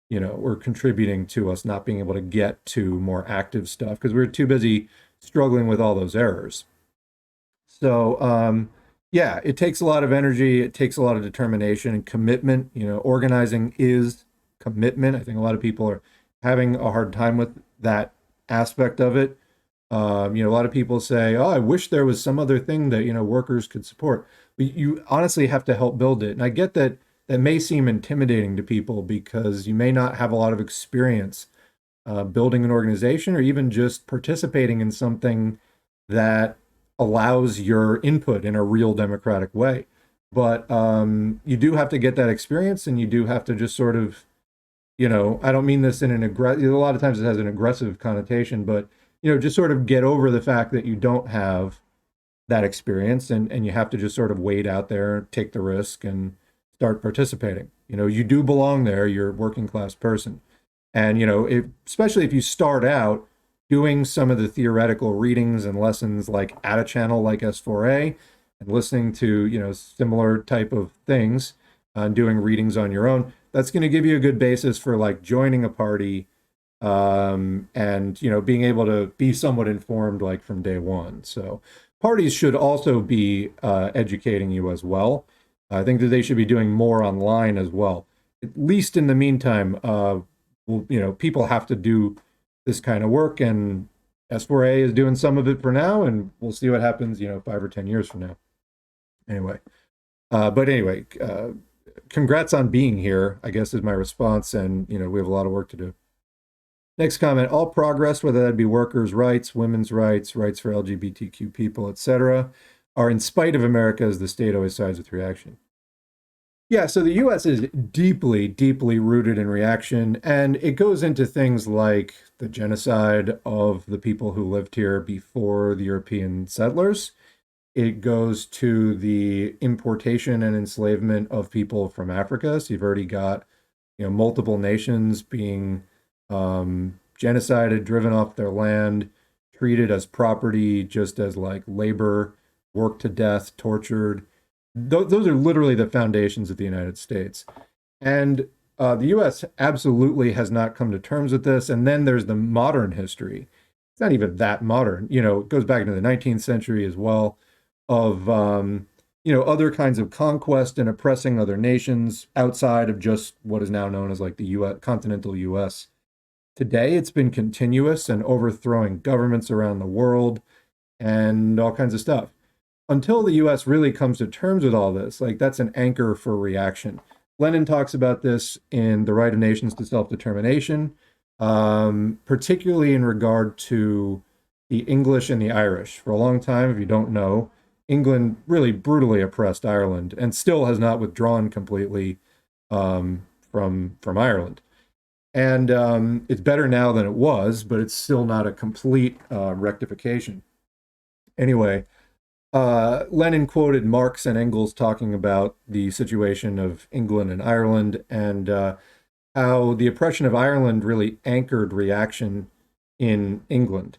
Or contributing to us not being able to get to more active stuff because we were too busy struggling with all those errors. So yeah, it takes a lot of energy. It takes a lot of determination and commitment. Organizing is commitment. I think a lot of people are having a hard time with that aspect of it. A lot of people say, "Oh, I wish there was some other thing that workers could support." But you honestly have to help build it, and I get that that may seem intimidating to people because you may not have a lot of experience building an organization or even just participating in something that allows your input in a real democratic way. But you do have to get that experience, and you do have to just sort of, I don't mean this in an aggressive, a lot of times it has an aggressive connotation, but, just sort of get over the fact that you don't have that experience and you have to just sort of wade out there, take the risk and start participating. You do belong there, you're a working class person. And, especially if you start out doing some of the theoretical readings and lessons like at a channel like S4A and listening to, similar type of things and doing readings on your own, that's going to give you a good basis for like joining a party and, being able to be somewhat informed like from day one. So parties should also be educating you as well. I think that they should be doing more online as well. At least in the meantime, people have to do this kind of work, and S4A is doing some of it for now, and we'll see what happens, 5 or 10 years from now. Anyway, congrats on being here, I guess is my response, and, we have a lot of work to do. Next comment, all progress, whether that be workers' rights, women's rights, rights for LGBTQ people, etc., are in spite of America as the state always sides with reaction. Yeah, so the US is deeply, deeply rooted in reaction, and it goes into things like the genocide of the people who lived here before the European settlers. It goes to the importation and enslavement of people from Africa. So you've already got, multiple nations being genocided, driven off their land, treated as property, just as like labor, worked to death, tortured. Those are literally the foundations of the United States. And the US absolutely has not come to terms with this. And then there's the modern history. It's not even that modern. It goes back into the 19th century as well, of, other kinds of conquest and oppressing other nations outside of just what is now known as like the US, continental US. Today, it's been continuous and overthrowing governments around the world and all kinds of stuff. Until the US really comes to terms with all this, like that's an anchor for reaction. Lenin talks about this in The Right of Nations to Self-Determination, particularly in regard to the English and the Irish. For a long time, if you don't know, England really brutally oppressed Ireland and still has not withdrawn completely from Ireland. And it's better now than it was, but it's still not a complete rectification. Anyway, Lenin quoted Marx and Engels talking about the situation of England and Ireland, and how the oppression of Ireland really anchored reaction in England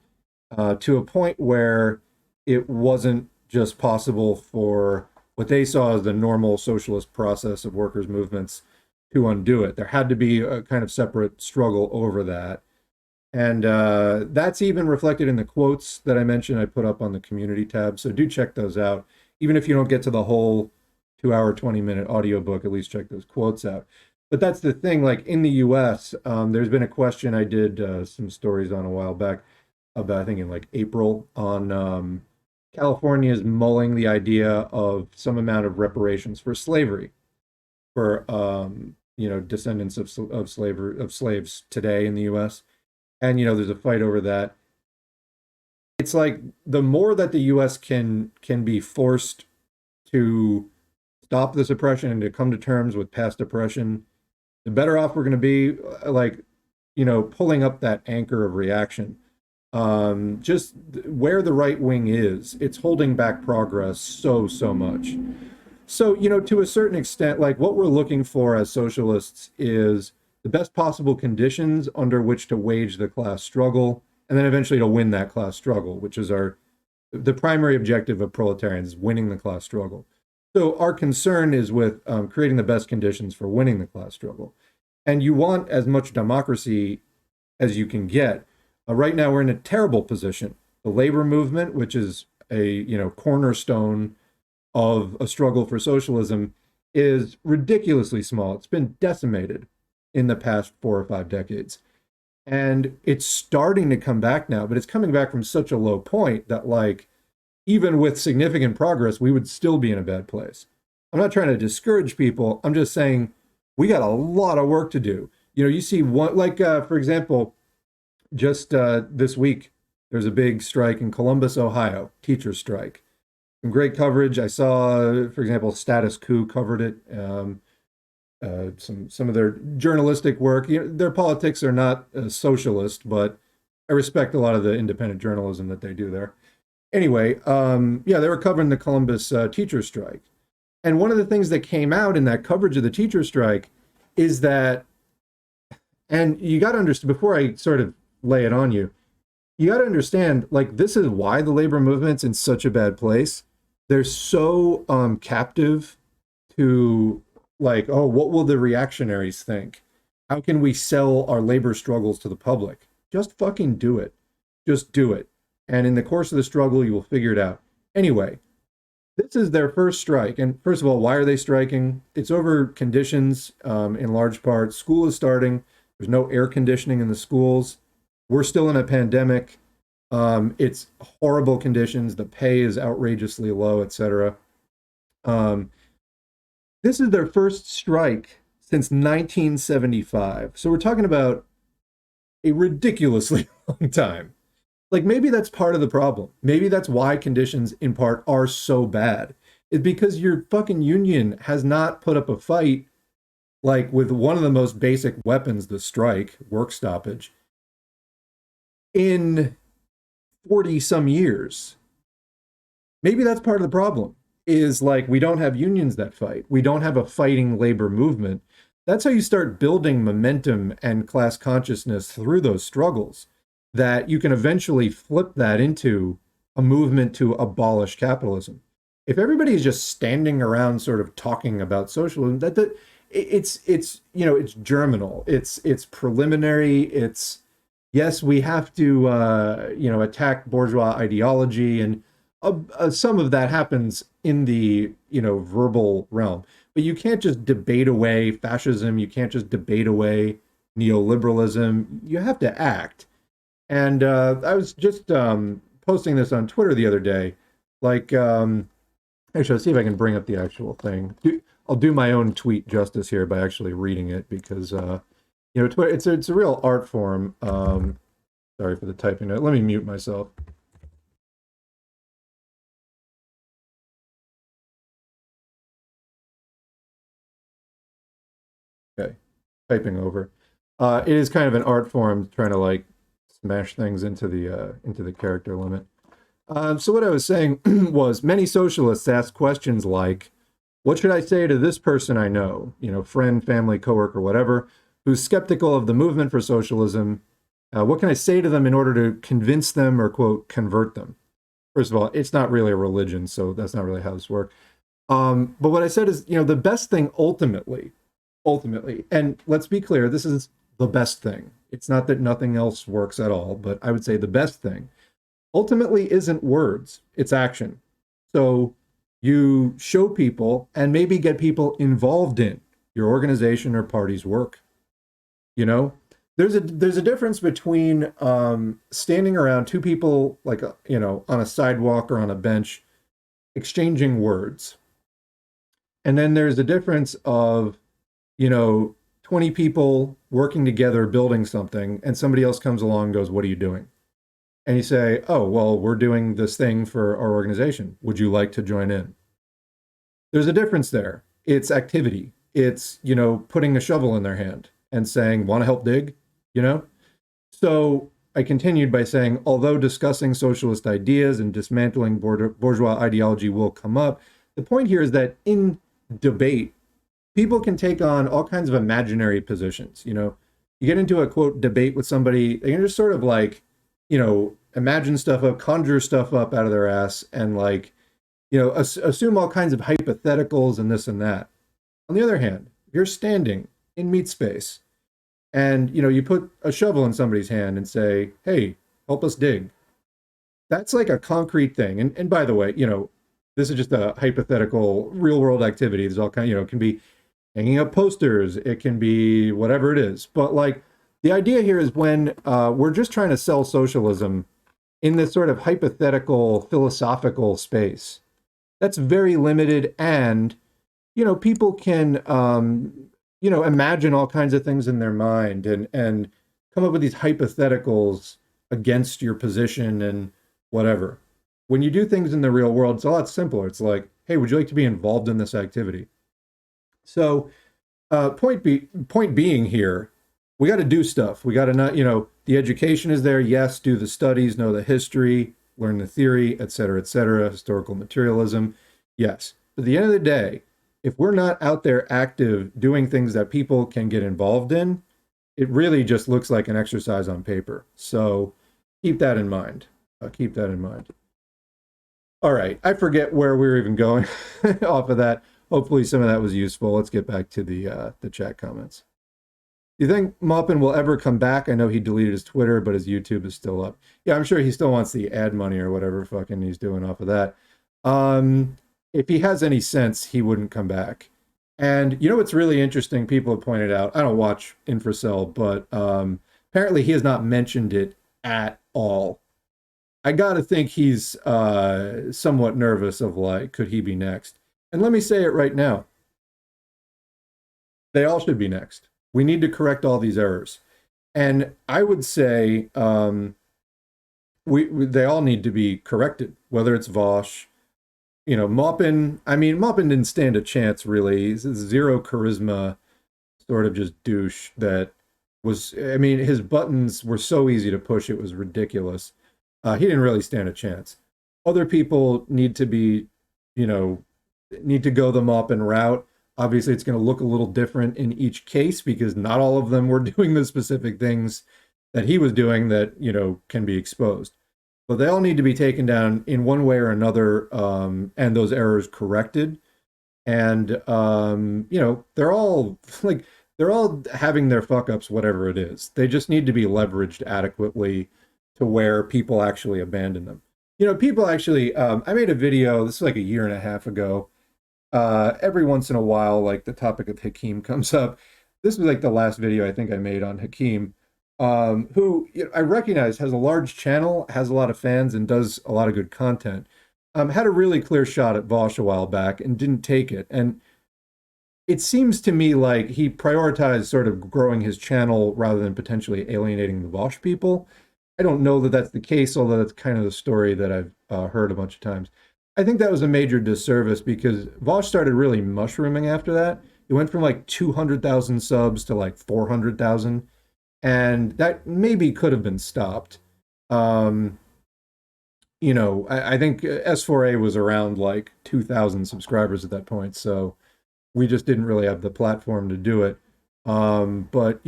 to a point where it wasn't just possible for what they saw as the normal socialist process of workers' movements to undo it. There had to be a kind of separate struggle over that. And that's even reflected in the quotes that I mentioned I put up on the community tab. So do check those out. Even if you don't get to the whole 2-hour, 20-minute audiobook, at least check those quotes out. But that's the thing, like in the US, there's been a question I did some stories on a while back about, I think in like April, on California's mulling the idea of some amount of reparations for slavery, for descendants of slaves today in the US. And there's a fight over that. It's like the more that the US can be forced to stop this oppression and to come to terms with past oppression, the better off we're going to be, like, pulling up that anchor of reaction. Just where the right wing is, it's holding back progress so much. So, to a certain extent, like what we're looking for as socialists is the best possible conditions under which to wage the class struggle, and then eventually to win that class struggle, which is the primary objective of proletarians, is winning the class struggle. So our concern is with creating the best conditions for winning the class struggle. And you want as much democracy as you can get. Right now, we're in a terrible position. The labor movement, which is a cornerstone of a struggle for socialism, is ridiculously small. It's been decimated in the past 4 or 5 decades. And it's starting to come back now, but it's coming back from such a low point that, like, even with significant progress, we would still be in a bad place. I'm not trying to discourage people. I'm just saying we got a lot of work to do. You see one, like, for example, just this week, there's a big strike in Columbus, Ohio, teacher strike. Some great coverage. I saw, for example, Status Quo covered it. Some of their journalistic work. Their politics are not socialist, but I respect a lot of the independent journalism that they do there. Anyway, they were covering the Columbus teacher strike. And one of the things that came out in that coverage of the teacher strike is that, and you got to understand, before I sort of lay it on you, you got to understand, like, this is why the labor movement's in such a bad place. They're so captive to, like, oh, what will the reactionaries think? How can we sell our labor struggles to the public? Just fucking do it. Just do it. And in the course of the struggle, you will figure it out. Anyway, this is their first strike. And first of all, why are they striking? It's over conditions, in large part. School is starting. There's no air conditioning in the schools. We're still in a pandemic. It's horrible conditions. The pay is outrageously low, etc. This is their first strike since 1975. So we're talking about a ridiculously long time. Like, maybe that's part of the problem. Maybe that's why conditions in part are so bad. It's because your fucking union has not put up a fight, like, with one of the most basic weapons, the strike, work stoppage, in 40 some years. Maybe that's part of the problem, is like, we don't have unions that fight. We don't have a fighting labor movement. That's how you start building momentum and class consciousness through those struggles, that you can eventually flip that into a movement to abolish capitalism. If everybody is just standing around sort of talking about socialism, it's it's germinal, it's preliminary, it's yes, we have to attack bourgeois ideology, and some of that happens in the verbal realm, but you can't just debate away fascism, you can't just debate away neoliberalism, you have to act. And I was just posting this on Twitter the other day, like actually, let's see if I can bring up the actual thing. I'll do my own tweet justice here by actually reading it, because Twitter, it's a real art form. Sorry for the typing note. Let me mute myself. Okay, typing over. It is kind of an art form, trying to like smash things into the character limit. So what I was saying was, many socialists ask questions like, what should I say to this person I know, friend, family, coworker, whatever, who's skeptical of the movement for socialism? What can I say to them in order to convince them or, quote, convert them? First of all, it's not really a religion, so that's not really how this works. But what I said is, the best thing ultimately, and let's be clear, this is the best thing. It's not that nothing else works at all, but I would say the best thing ultimately isn't words, it's action. So you show people and maybe get people involved in your organization or party's work. There's a difference between standing around two people, like on a sidewalk or on a bench, exchanging words, and then there's a difference of 20 people working together building something, and somebody else comes along and goes, what are you doing? And you say, oh, well, we're doing this thing for our organization. Would you like to join in? There's a difference there. It's activity. It's, putting a shovel in their hand and saying, want to help dig? So I continued by saying, although discussing socialist ideas and dismantling bourgeois ideology will come up, the point here is that in debate, people can take on all kinds of imaginary positions. You get into a, quote, debate with somebody, they can just sort of like, imagine stuff up, conjure stuff up out of their ass, and like, assume all kinds of hypotheticals and this and that. On the other hand, if you're standing in meat space and, you put a shovel in somebody's hand and say, hey, help us dig. That's like a concrete thing. And by the way, this is just a hypothetical real world activity. There's all kind, it can be hanging up posters. It can be whatever it is. But like, the idea here is when we're just trying to sell socialism in this sort of hypothetical philosophical space, that's very limited. And, people can, imagine all kinds of things in their mind and come up with these hypotheticals against your position and whatever. When you do things in the real world, it's a lot simpler. It's like, hey, would you like to be involved in this activity? So point being here, we got to do stuff. We got to not, the education is there. Yes, do the studies, know the history, learn the theory, et cetera, historical materialism. Yes. But at the end of the day, if we're not out there active doing things that people can get involved in, it really just looks like an exercise on paper. So keep that in mind. Keep that in mind. All right. I forget where we were even going off of that. Hopefully some of that was useful. Let's get back to the chat comments. Do you think Maupin will ever come back? I know he deleted his Twitter, but his YouTube is still up. Yeah, I'm sure he still wants the ad money or whatever fucking he's doing off of that. If he has any sense, he wouldn't come back. And what's really interesting, people have pointed out, I don't watch Infracell, but apparently he has not mentioned it at all. I gotta think he's somewhat nervous of like, could he be next? And let me say it right now. They all should be next. We need to correct all these errors. And I would say they all need to be corrected, whether it's Vosh, Maupin. I mean, Maupin didn't stand a chance, really. He's a zero charisma sort of just douche that was, I mean, his buttons were so easy to push, it was ridiculous. He didn't really stand a chance. Other people need to be, need to go the Maupin route. Obviously, it's going to look a little different in each case because not all of them were doing the specific things that he was doing that, can be exposed. But they all need to be taken down in one way or another, and those errors corrected. And they're all like they're all having their fuck ups, whatever it is. They just need to be leveraged adequately to where people actually abandon them. People actually. I made a video. This is like a year and a half ago. Every once in a while, like the topic of Hakeem comes up. This was like the last video I think I made on Hakeem, who I recognize has a large channel, has a lot of fans, and does a lot of good content. Had a really clear shot at Vosh a while back and didn't take it. And it seems to me like he prioritized sort of growing his channel rather than potentially alienating the Vosh people. I don't know that that's the case, although that's kind of the story that I've heard a bunch of times. I think that was a major disservice because Vosh started really mushrooming after that. It went from like 200,000 subs to like 400,000, and that maybe could have been stopped. Um, I think S4A was around like 2,000 subscribers at that point, so we just didn't really have the platform to do it. But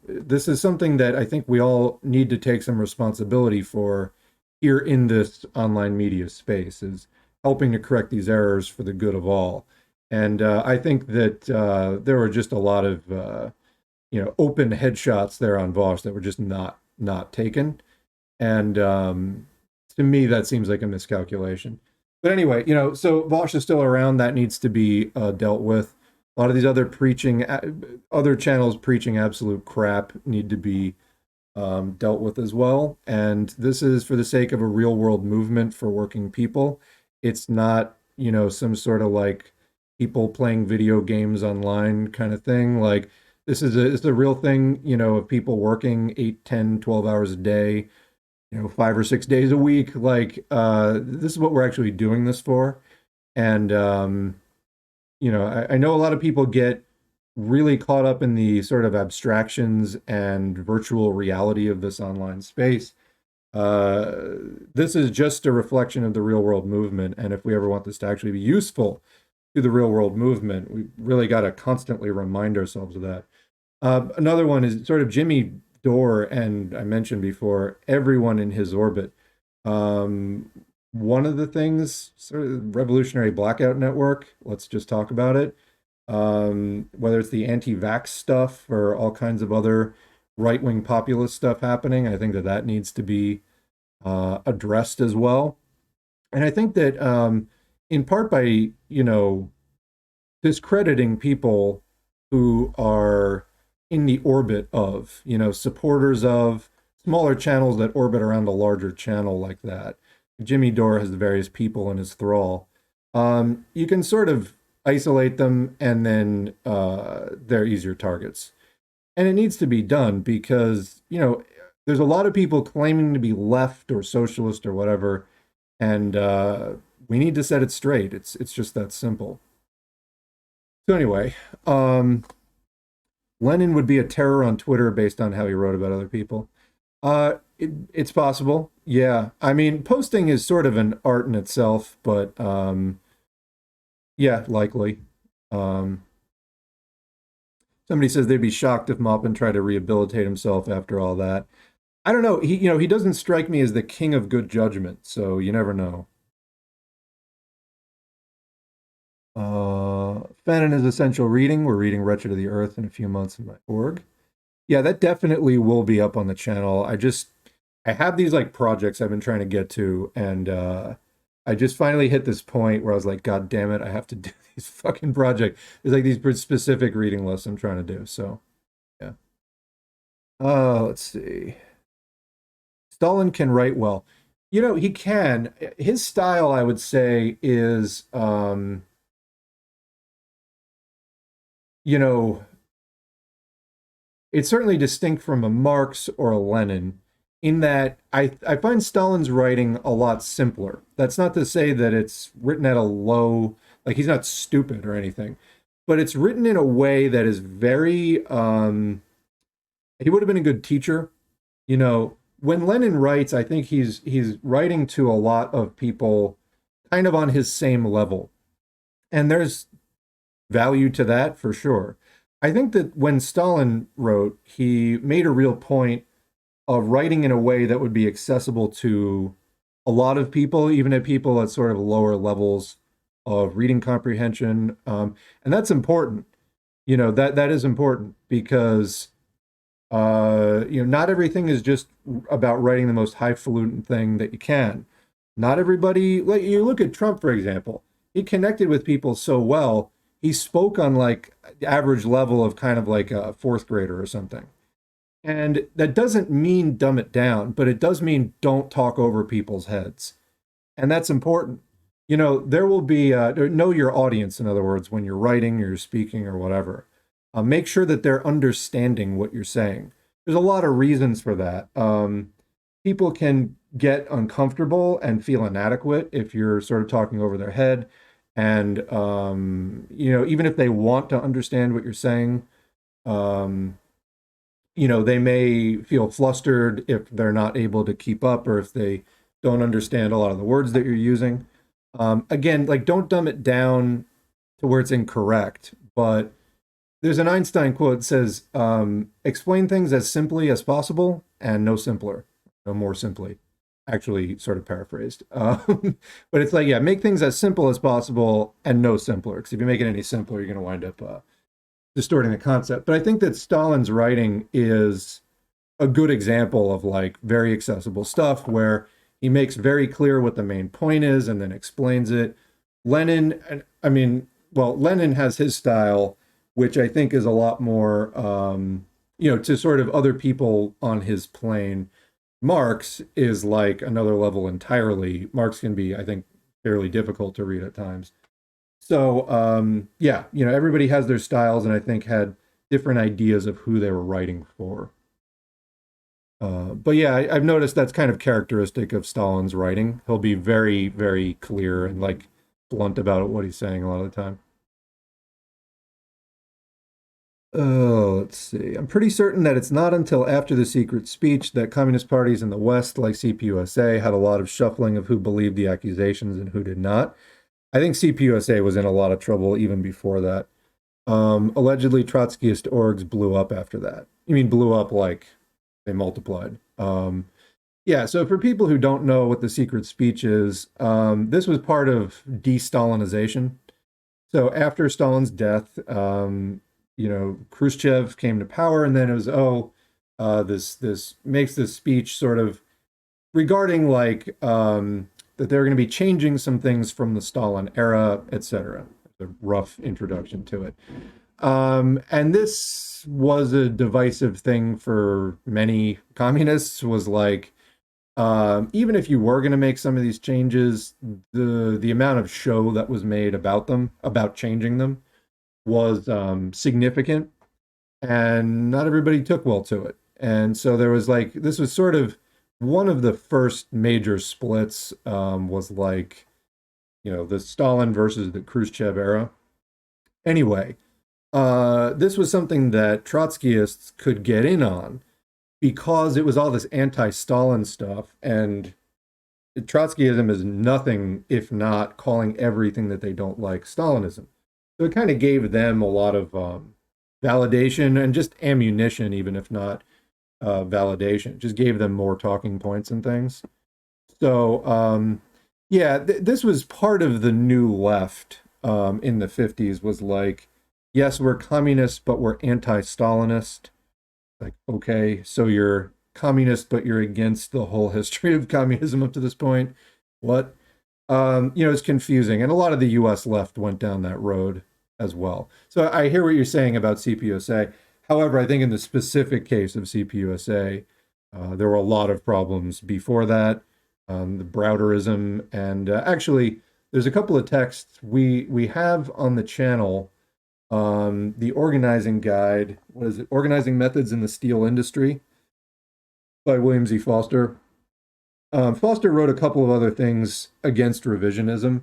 this is something that I think we all need to take some responsibility for here in this online media space, is helping to correct these errors for the good of all. And I think that there were just a lot of open headshots there on Vosh that were just not taken. And to me, that seems like a miscalculation. But anyway, so Vosh is still around. That needs to be dealt with. A lot of these other channels preaching absolute crap need to be dealt with as well. And this is for the sake of a real world movement for working people. It's not, some sort of like people playing video games online kind of thing. Like it's a real thing, of people working 8, 10, 12 hours a day, 5 or 6 days a week. Like this is what we're actually doing this for. And I know a lot of people get really caught up in the sort of abstractions and virtual reality of this online space. This is just a reflection of the real world movement. And if we ever want this to actually be useful to the real world movement, we really got to constantly remind ourselves of that. Another one is sort of Jimmy Dore, and I mentioned before, everyone in his orbit. One of the things, sort of Revolutionary Blackout Network, let's just talk about it. Whether it's the anti-vax stuff or all kinds of other right-wing populist stuff happening, I think that needs to be addressed as well. And I think that in part by, discrediting people who are in the orbit of, supporters of smaller channels that orbit around a larger channel like that. Jimmy Dore has the various people in his thrall. You can sort of isolate them, and then they're easier targets. And it needs to be done because, there's a lot of people claiming to be left or socialist or whatever, and we need to set it straight. It's just that simple. So anyway, Lenin would be a terror on Twitter based on how he wrote about other people. It's possible. Yeah. I mean, posting is sort of an art in itself, but yeah, likely. Somebody says they'd be shocked if Maupin tried to rehabilitate himself after all that. I don't know. He doesn't strike me as the king of good judgment, so you never know. Fanon is essential reading. We're reading Wretched of the Earth in a few months in my org. Yeah, that definitely will be up on the channel. I have these like projects I've been trying to get to, and I just finally hit this point where I was like, God damn it, I have to do these fucking projects. There's like these specific reading lists I'm trying to do. So yeah. Let's see. Stalin can write well. He can. His style, I would say, is it's certainly distinct from a Marx or a Lenin in that I find Stalin's writing a lot simpler. That's not to say that it's written at a low, like he's not stupid or anything, but it's written in a way that is very, he would have been a good teacher. When Lenin writes, I think he's writing to a lot of people kind of on his same level. And there's value to that for sure. I think that when Stalin wrote, he made a real point of writing in a way that would be accessible to a lot of people, even at people at sort of lower levels of reading comprehension, and that's important. That is important because not everything is just about writing the most highfalutin thing that you can. Not everybody, like you look at Trump, for example, he connected with people so well. He spoke on like the average level of kind of like a fourth grader or something. And that doesn't mean dumb it down, but it does mean don't talk over people's heads. And that's important. There will be, know your audience, in other words, when you're writing or you're speaking or whatever. Make sure that they're understanding what you're saying. There's a lot of reasons for that. People can get uncomfortable and feel inadequate if you're sort of talking over their head. And, even if they want to understand what you're saying, they may feel flustered if they're not able to keep up or if they don't understand a lot of the words that you're using. Again, like don't dumb it down to where it's incorrect, but there's an Einstein quote that says, explain things as simply as possible and no simpler, no more simply, actually sort of paraphrased. But it's like, yeah, make things as simple as possible and no simpler, because if you make it any simpler, you're going to wind up distorting the concept. But I think that Stalin's writing is a good example of like very accessible stuff where he makes very clear what the main point is and then explains it. Lenin has his style, which I think is a lot more, to sort of other people on his plane. Marx is like another level entirely. Marx can be, I think, fairly difficult to read at times. So, everybody has their styles and I think had different ideas of who they were writing for. But yeah, I've noticed that's kind of characteristic of Stalin's writing. He'll be very, very clear and like blunt about what he's saying a lot of the time. Let's see. I'm pretty certain that it's not until after the secret speech that communist parties in the West, like CPI USA, had a lot of shuffling of who believed the accusations and who did not. I think CPI USA was in a lot of trouble even before that. Allegedly, Trotskyist orgs blew up after that. You mean blew up like they multiplied? So for people who don't know what the secret speech is, this was part of de-Stalinization. So after Stalin's death, Khrushchev came to power, and then it was this makes this speech sort of regarding like that they're going to be changing some things from the Stalin era, etc. A rough introduction to it. And this was a divisive thing for many communists, was like, even if you were going to make some of these changes, the amount of show that was made about them, about changing them, was significant, and not everybody took well to it. And so there was like, this was sort of one of the first major splits, was like, the Stalin versus the Khrushchev era. Anyway, this was something that Trotskyists could get in on because it was all this anti-Stalin stuff, and Trotskyism is nothing if not calling everything that they don't like Stalinism. So it kind of gave them a lot of validation and just ammunition, even if not validation. It just gave them more talking points and things. So, this was part of the new left in the 50s, was like, yes, we're communists, but we're anti-Stalinist. Like, okay, so you're communist, but you're against the whole history of communism up to this point. What? It's confusing. And a lot of the US left went down that road as well. So I hear what you're saying about CPI USA. However, I think in the specific case of CPI USA, there were a lot of problems before that, the Browderism, and actually, there's a couple of texts we have on the channel, the organizing guide, what is it? Organizing Methods in the Steel Industry by William Z. Foster. Foster wrote a couple of other things against revisionism,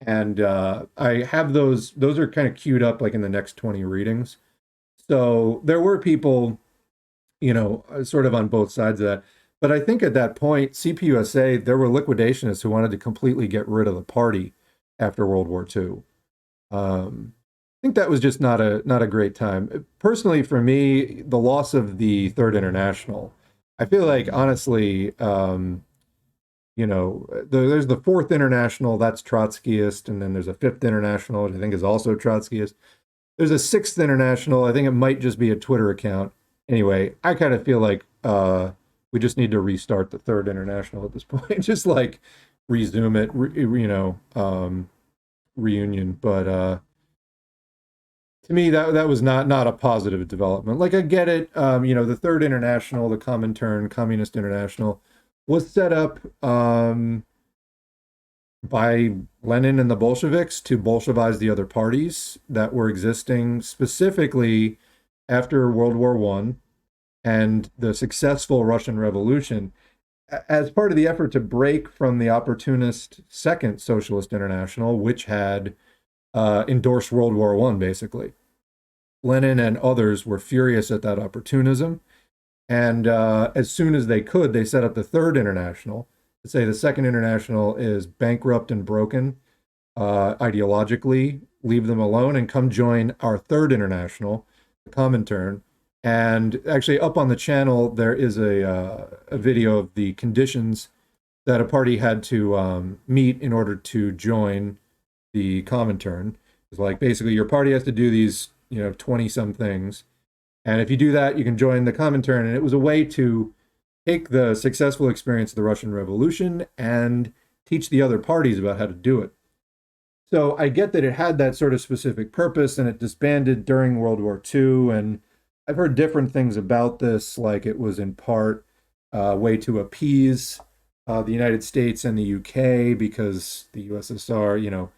and I have those are kind of queued up like in the next 20 readings. So there were people, sort of on both sides of that. But I think at that point, CPI USA, there were liquidationists who wanted to completely get rid of the party after World War II. I think that was just not a great time. Personally, for me, the loss of the Third International, I feel like, honestly, you know, there's the Fourth International, that's Trotskyist, and then there's a Fifth International, which I think is also Trotskyist. There's a Sixth International. I think it might just be a Twitter account. Anyway, I kind of feel like we just need to restart the Third International at this point, just like resume it, reunion. But to me, that was not a positive development. Like, I get it. The Third International, the Comintern, Communist International, was set up by Lenin and the Bolsheviks to Bolshevize the other parties that were existing specifically after World War I and the successful Russian Revolution, as part of the effort to break from the opportunist Second Socialist International, which had endorsed World War I, basically. Lenin and others were furious at that opportunism. And as soon as they could, they set up the Third International to say the Second International is bankrupt and broken ideologically, leave them alone and come join our Third International, the Comintern. And actually, up on the channel, there is a video of the conditions that a party had to meet in order to join the Comintern. It's like, basically, your party has to do these, 20-some things. And if you do that, you can join the Comintern. And it was a way to take the successful experience of the Russian Revolution and teach the other parties about how to do it. So I get that it had that sort of specific purpose, and it disbanded during World War II. And I've heard different things about this, like it was in part a way to appease the United States and the UK because the USSR,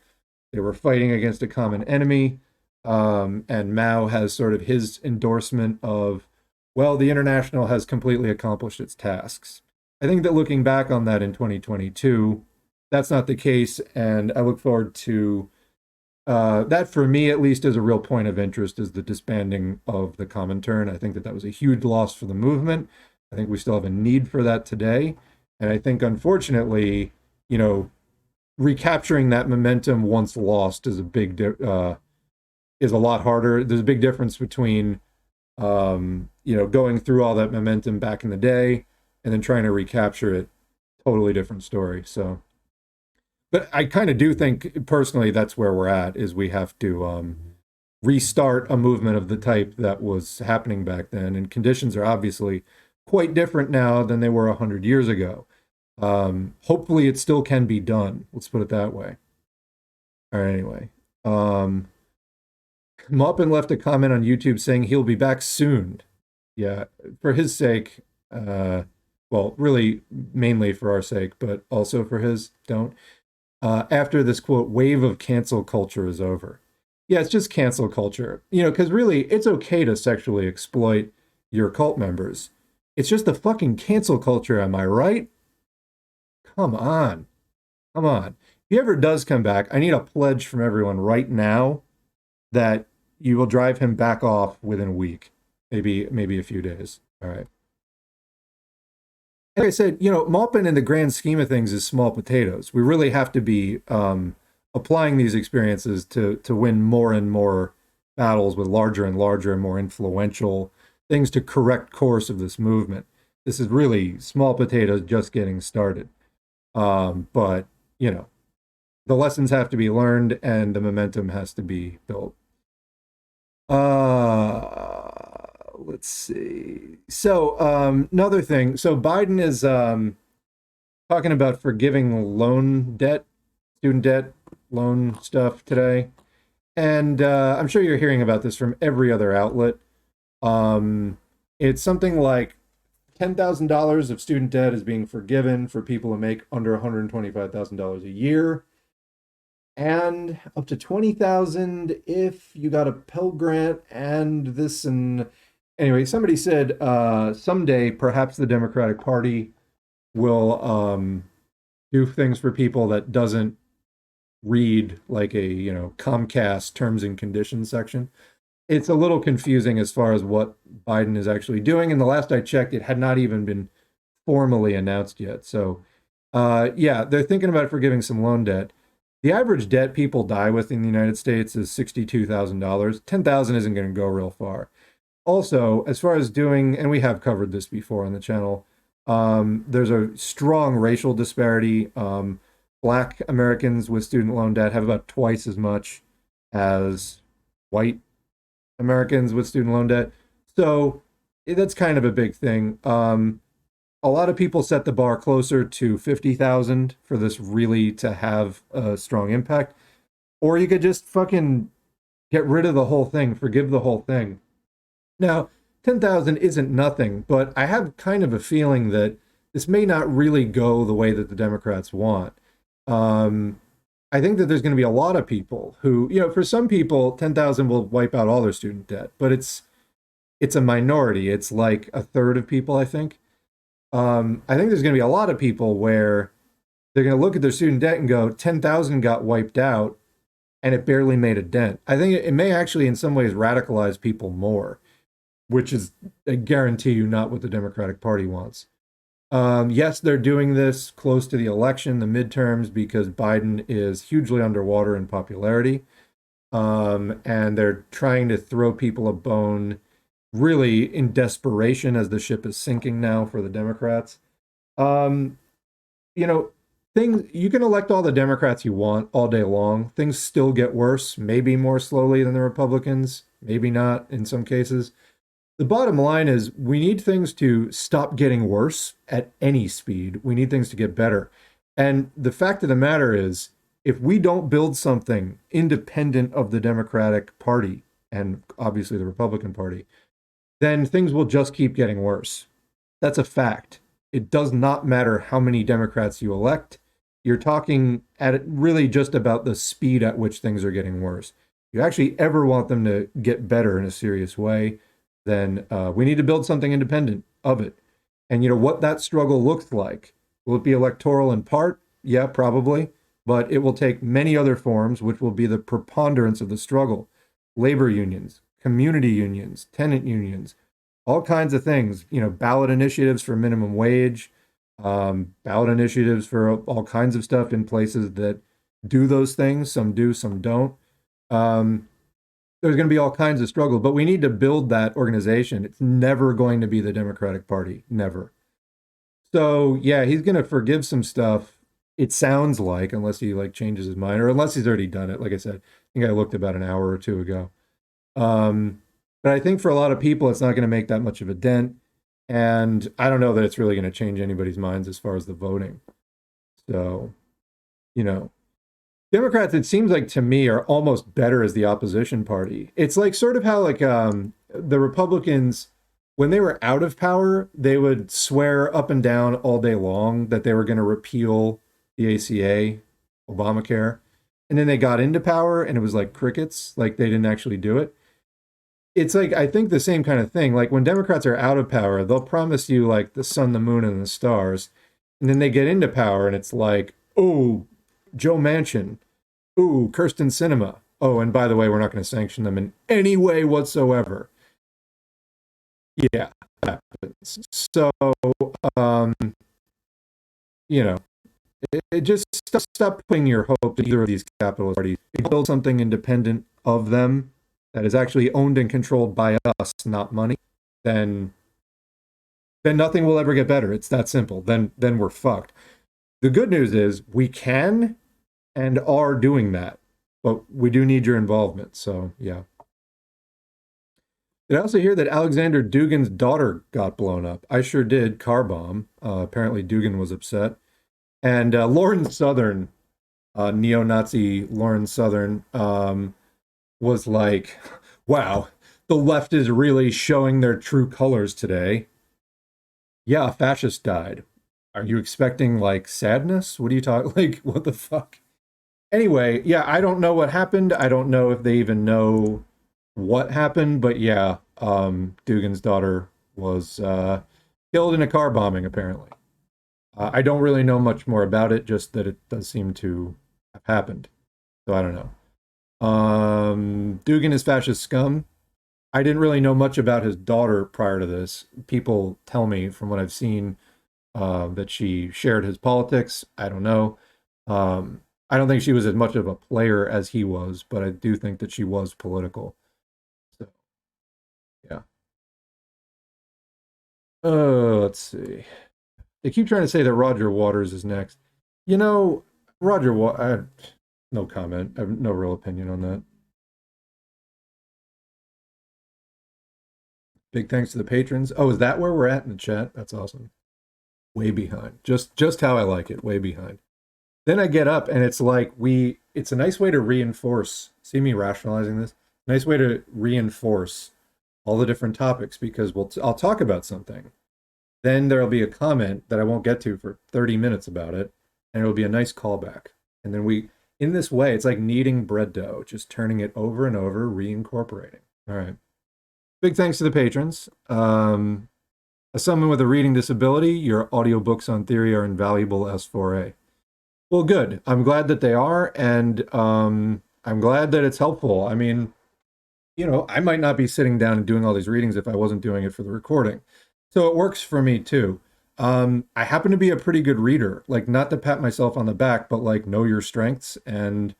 they were fighting against a common enemy. And Mao has sort of his endorsement of, well, the international has completely accomplished its tasks. I think that looking back on that in 2022, that's not the case. And I look forward to that, for me, at least, is a real point of interest, is the disbanding of the Comintern. I think that was a huge loss for the movement. I think we still have a need for that today. And I think, unfortunately, recapturing that momentum once lost is is a lot harder. There's a big difference between, going through all that momentum back in the day and then trying to recapture it. Totally different story. So, but I kind of do think, personally, that's where we're at, is we have to restart a movement of the type that was happening back then. And conditions are obviously quite different now than they were 100 years ago. Hopefully it still can be done. Let's put it that way. All right, anyway. Maupin left a comment on YouTube saying he'll be back soon. Yeah, for his sake, well, really mainly for our sake, but also for his, don't. After this, quote, wave of cancel culture is over. Yeah, it's just cancel culture. Because really, it's okay to sexually exploit your cult members. It's just the fucking cancel culture, am I right? Come on. Come on. If he ever does come back, I need a pledge from everyone right now that you will drive him back off within a week, maybe a few days. All right. Like I said, Maupin in the grand scheme of things is small potatoes. We really have to be applying these experiences to win more and more battles with larger and larger and more influential things to correct course of this movement. This is really small potatoes just getting started. But, the lessons have to be learned and the momentum has to be built. Let's see. So another thing. So Biden is talking about forgiving loan debt, student debt, loan stuff today. And I'm sure you're hearing about this from every other outlet. It's something like $10,000 of student debt is being forgiven for people who make under $125,000 a year, and up to $20,000 if you got a Pell Grant and this. And anyway, somebody said someday perhaps the Democratic Party will do things for people that doesn't read like a Comcast terms and conditions section. It's a little confusing as far as what Biden is actually doing. And the last I checked, it had not even been formally announced yet. So, yeah, they're thinking about forgiving some loan debt. The average debt people die with in the United States is $62,000. $10,000 isn't going to go real far. Also, as far as doing, and we have covered this before on the channel, There's a strong racial disparity. Black Americans with student loan debt have about twice as much as white Americans with student loan debt. So that's kind of a big thing. A lot of people set the bar closer to 50,000 for this really to have a strong impact. Or you could just fucking get rid of the whole thing, forgive the whole thing. Now, 10,000 isn't nothing, but I have kind of a feeling that this may not really go the way that the Democrats want. Um, I think that there's going to be a lot of people who, for some people, 10,000 will wipe out all their student debt, but it's a minority. It's like a third of people, I think. I think there's going to be a lot of people where they're going to look at their student debt and go, 10,000 got wiped out and it barely made a dent. I think it may actually in some ways radicalize people more, which is, I guarantee you, not what the Democratic Party wants. Yes, they're doing this close to the election, the midterms, because Biden is hugely underwater in popularity. And they're trying to throw people a bone really in desperation as the ship is sinking now for the Democrats. Um, you know, things you can elect all the Democrats you want all day long. Things still get worse, maybe more slowly than the Republicans, maybe not in some cases. The bottom line is we need things to stop getting worse at any speed. We need things to get better. And the fact of the matter is, if we don't build something independent of the Democratic Party and obviously the Republican Party, then things will just keep getting worse. That's a fact. It does not matter how many Democrats you elect. You're talking at really just about the speed at which things are getting worse. If you actually ever want them to get better in a serious way, then we need to build something independent of it. And what that struggle looks like. Will it be electoral in part? Yeah, probably. But it will take many other forms, which will be the preponderance of the struggle. Labor unions, community unions, tenant unions, all kinds of things. Ballot initiatives for minimum wage, ballot initiatives for all kinds of stuff in places that do those things. Some do, some don't. There's going to be all kinds of struggle, but we need to build that organization. It's never going to be the Democratic Party, never. So yeah, he's going to forgive some stuff. It sounds like, unless he changes his mind, or unless he's already done it. Like I said, I think I looked about an hour or two ago. But I think for a lot of people, it's not going to make that much of a dent. And I don't know that it's really going to change anybody's minds as far as the voting. So, Democrats, it seems like to me, are almost better as the opposition party. It's like sort of how the Republicans, when they were out of power, they would swear up and down all day long that they were going to repeal the ACA, Obamacare. And then they got into power and it was like crickets, like they didn't actually do it. It's like, I think the same kind of thing. Like when Democrats are out of power, they'll promise you the sun, the moon, and the stars. And then they get into power and it's like, oh, Joe Manchin. Ooh, Kirsten Sinema. Oh, and by the way, we're not going to sanction them in any way whatsoever. Yeah, that happens. So, um, it just stop putting your hope in either of these capitalist parties. Build something independent of them that is actually owned and controlled by us, not money. Then nothing will ever get better. It's that simple. Then we're fucked. The good news is we can and are doing that, but we do need your involvement. So yeah. Did I also hear that Alexander Dugin's daughter got blown up? I sure did. Car bomb. Apparently Dugin was upset. And Lauren Southern, neo-Nazi Lauren Southern, was like, wow, the left is really showing their true colors today. Yeah, a fascist died. Are you expecting sadness? What are you talking? What the fuck? Anyway, yeah, I don't know what happened. I don't know if they even know what happened, but yeah, Dugan's daughter was killed in a car bombing, apparently. I don't really know much more about it, just that it does seem to have happened. So I don't know. Dugan is fascist scum. I didn't really know much about his daughter prior to this. People tell me from what I've seen that she shared his politics. I don't know. I don't think she was as much of a player as he was, but I do think that she was political. So, yeah. Let's see. They keep trying to say that Roger Waters is next. You know, Roger Waters, no comment. I have no real opinion on that. Big thanks to the patrons. Oh, is that where we're at in the chat? That's awesome. Way behind. Just how I like it, way behind. Then I get up and it's like it's a nice way to reinforce, see me rationalizing this, nice way to reinforce all the different topics because I'll talk about something. Then there'll be a comment that I won't get to for 30 minutes about it, and it'll be a nice callback. And then in this way, it's like kneading bread dough, just turning it over and over, reincorporating. All right. Big thanks to the patrons. As someone with a reading disability, your audiobooks on theory are invaluable S4A. Well, good. I'm glad that they are, and I'm glad that it's helpful. I mean, I might not be sitting down and doing all these readings if I wasn't doing it for the recording. So it works for me too. I happen to be a pretty good reader, like not to pat myself on the back, but like know your strengths. And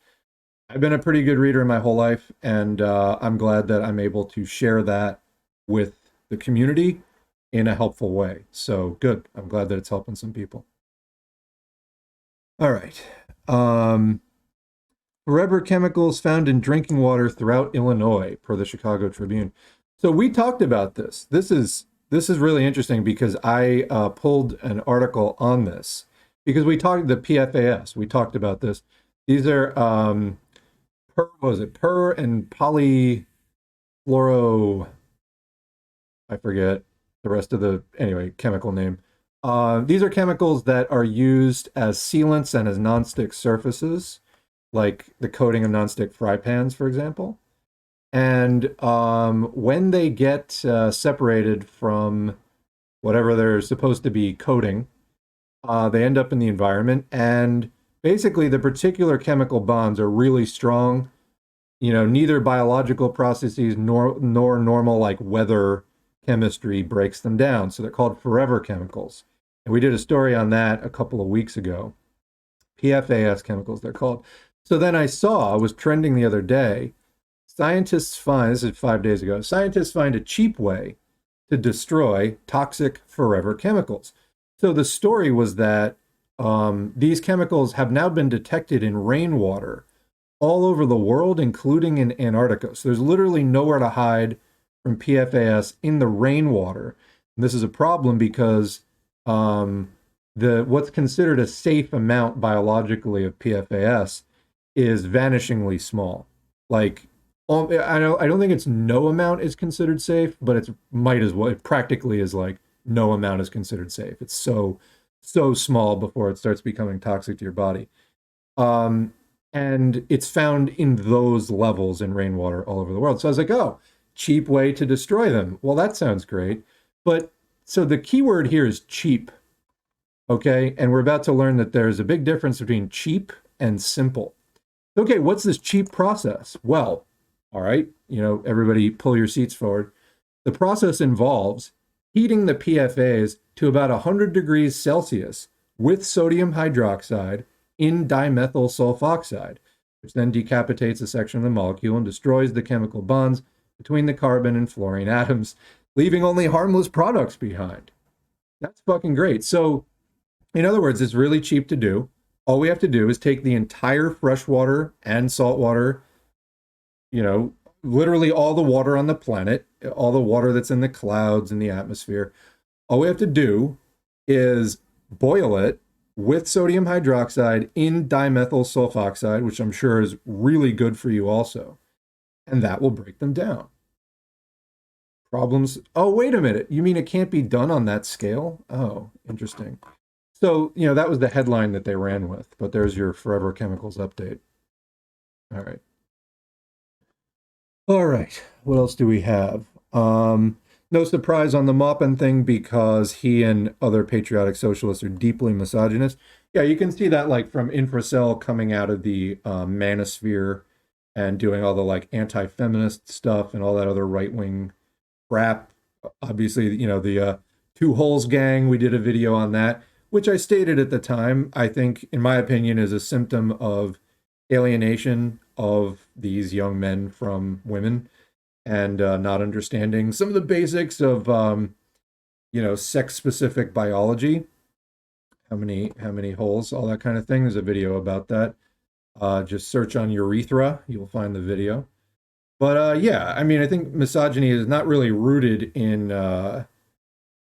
I've been a pretty good reader in my whole life, and I'm glad that I'm able to share that with the community in a helpful way. So good. I'm glad that it's helping some people. All right. Forever chemicals found in drinking water throughout Illinois, per the Chicago Tribune. So we talked about this. This is really interesting because I pulled an article on this because we talked the PFAS. We talked about this. These are per and polyfluoro. I forget the rest of the chemical name. These are chemicals that are used as sealants and as nonstick surfaces, like the coating of nonstick fry pans, for example. And when they get separated from whatever they're supposed to be coating, they end up in the environment. And basically, the particular chemical bonds are really strong. Neither biological processes nor normal like weather chemistry breaks them down. So they're called forever chemicals. And we did a story on that a couple of weeks ago. PFAS chemicals, they're called. So then I was trending the other day, this is 5 days ago, scientists find a cheap way to destroy toxic forever chemicals. So the story was that these chemicals have now been detected in rainwater all over the world, including in Antarctica. So there's literally nowhere to hide from PFAS in the rainwater. And this is a problem because what's considered a safe amount biologically of PFAS is vanishingly small. Like, I don't think it's no amount is considered safe, but it practically is like no amount is considered safe. It's so small before it starts becoming toxic to your body. And it's found in those levels in rainwater all over the world. So I was like, oh, cheap way to destroy them. Well, that sounds great. But so the key word here is cheap. Okay. And we're about to learn that there's a big difference between cheap and simple. Okay, what's this cheap process? Well, all right, everybody pull your seats forward. The process involves heating the PFAs to about 100 degrees Celsius with sodium hydroxide in dimethyl sulfoxide, which then decapitates a section of the molecule and destroys the chemical bonds between the carbon and fluorine atoms, leaving only harmless products behind. That's fucking great. So, in other words, it's really cheap to do. All we have to do is take the entire freshwater and saltwater, literally all the water on the planet, all the water that's in the clouds and the atmosphere. All we have to do is boil it with sodium hydroxide in dimethyl sulfoxide, which I'm sure is really good for you also. And that will break them down. Problems. Oh, wait a minute. You mean it can't be done on that scale? Oh, interesting. So, that was the headline that they ran with, but there's your Forever Chemicals update. All right. All right. What else do we have? No surprise on the Maupin thing because he and other patriotic socialists are deeply misogynist. Yeah, you can see that like from Infracell coming out of the manosphere and doing all the like anti-feminist stuff and all that other right-wing crap. Obviously, the Two Holes gang, we did a video on that, which I stated at the time, I think, in my opinion, is a symptom of alienation of these young men from women and not understanding some of the basics of, sex-specific biology. how many holes, all that kind of thing. There's a video about that. Just search on urethra, you'll find the video. But yeah, I mean, I think misogyny is not really rooted in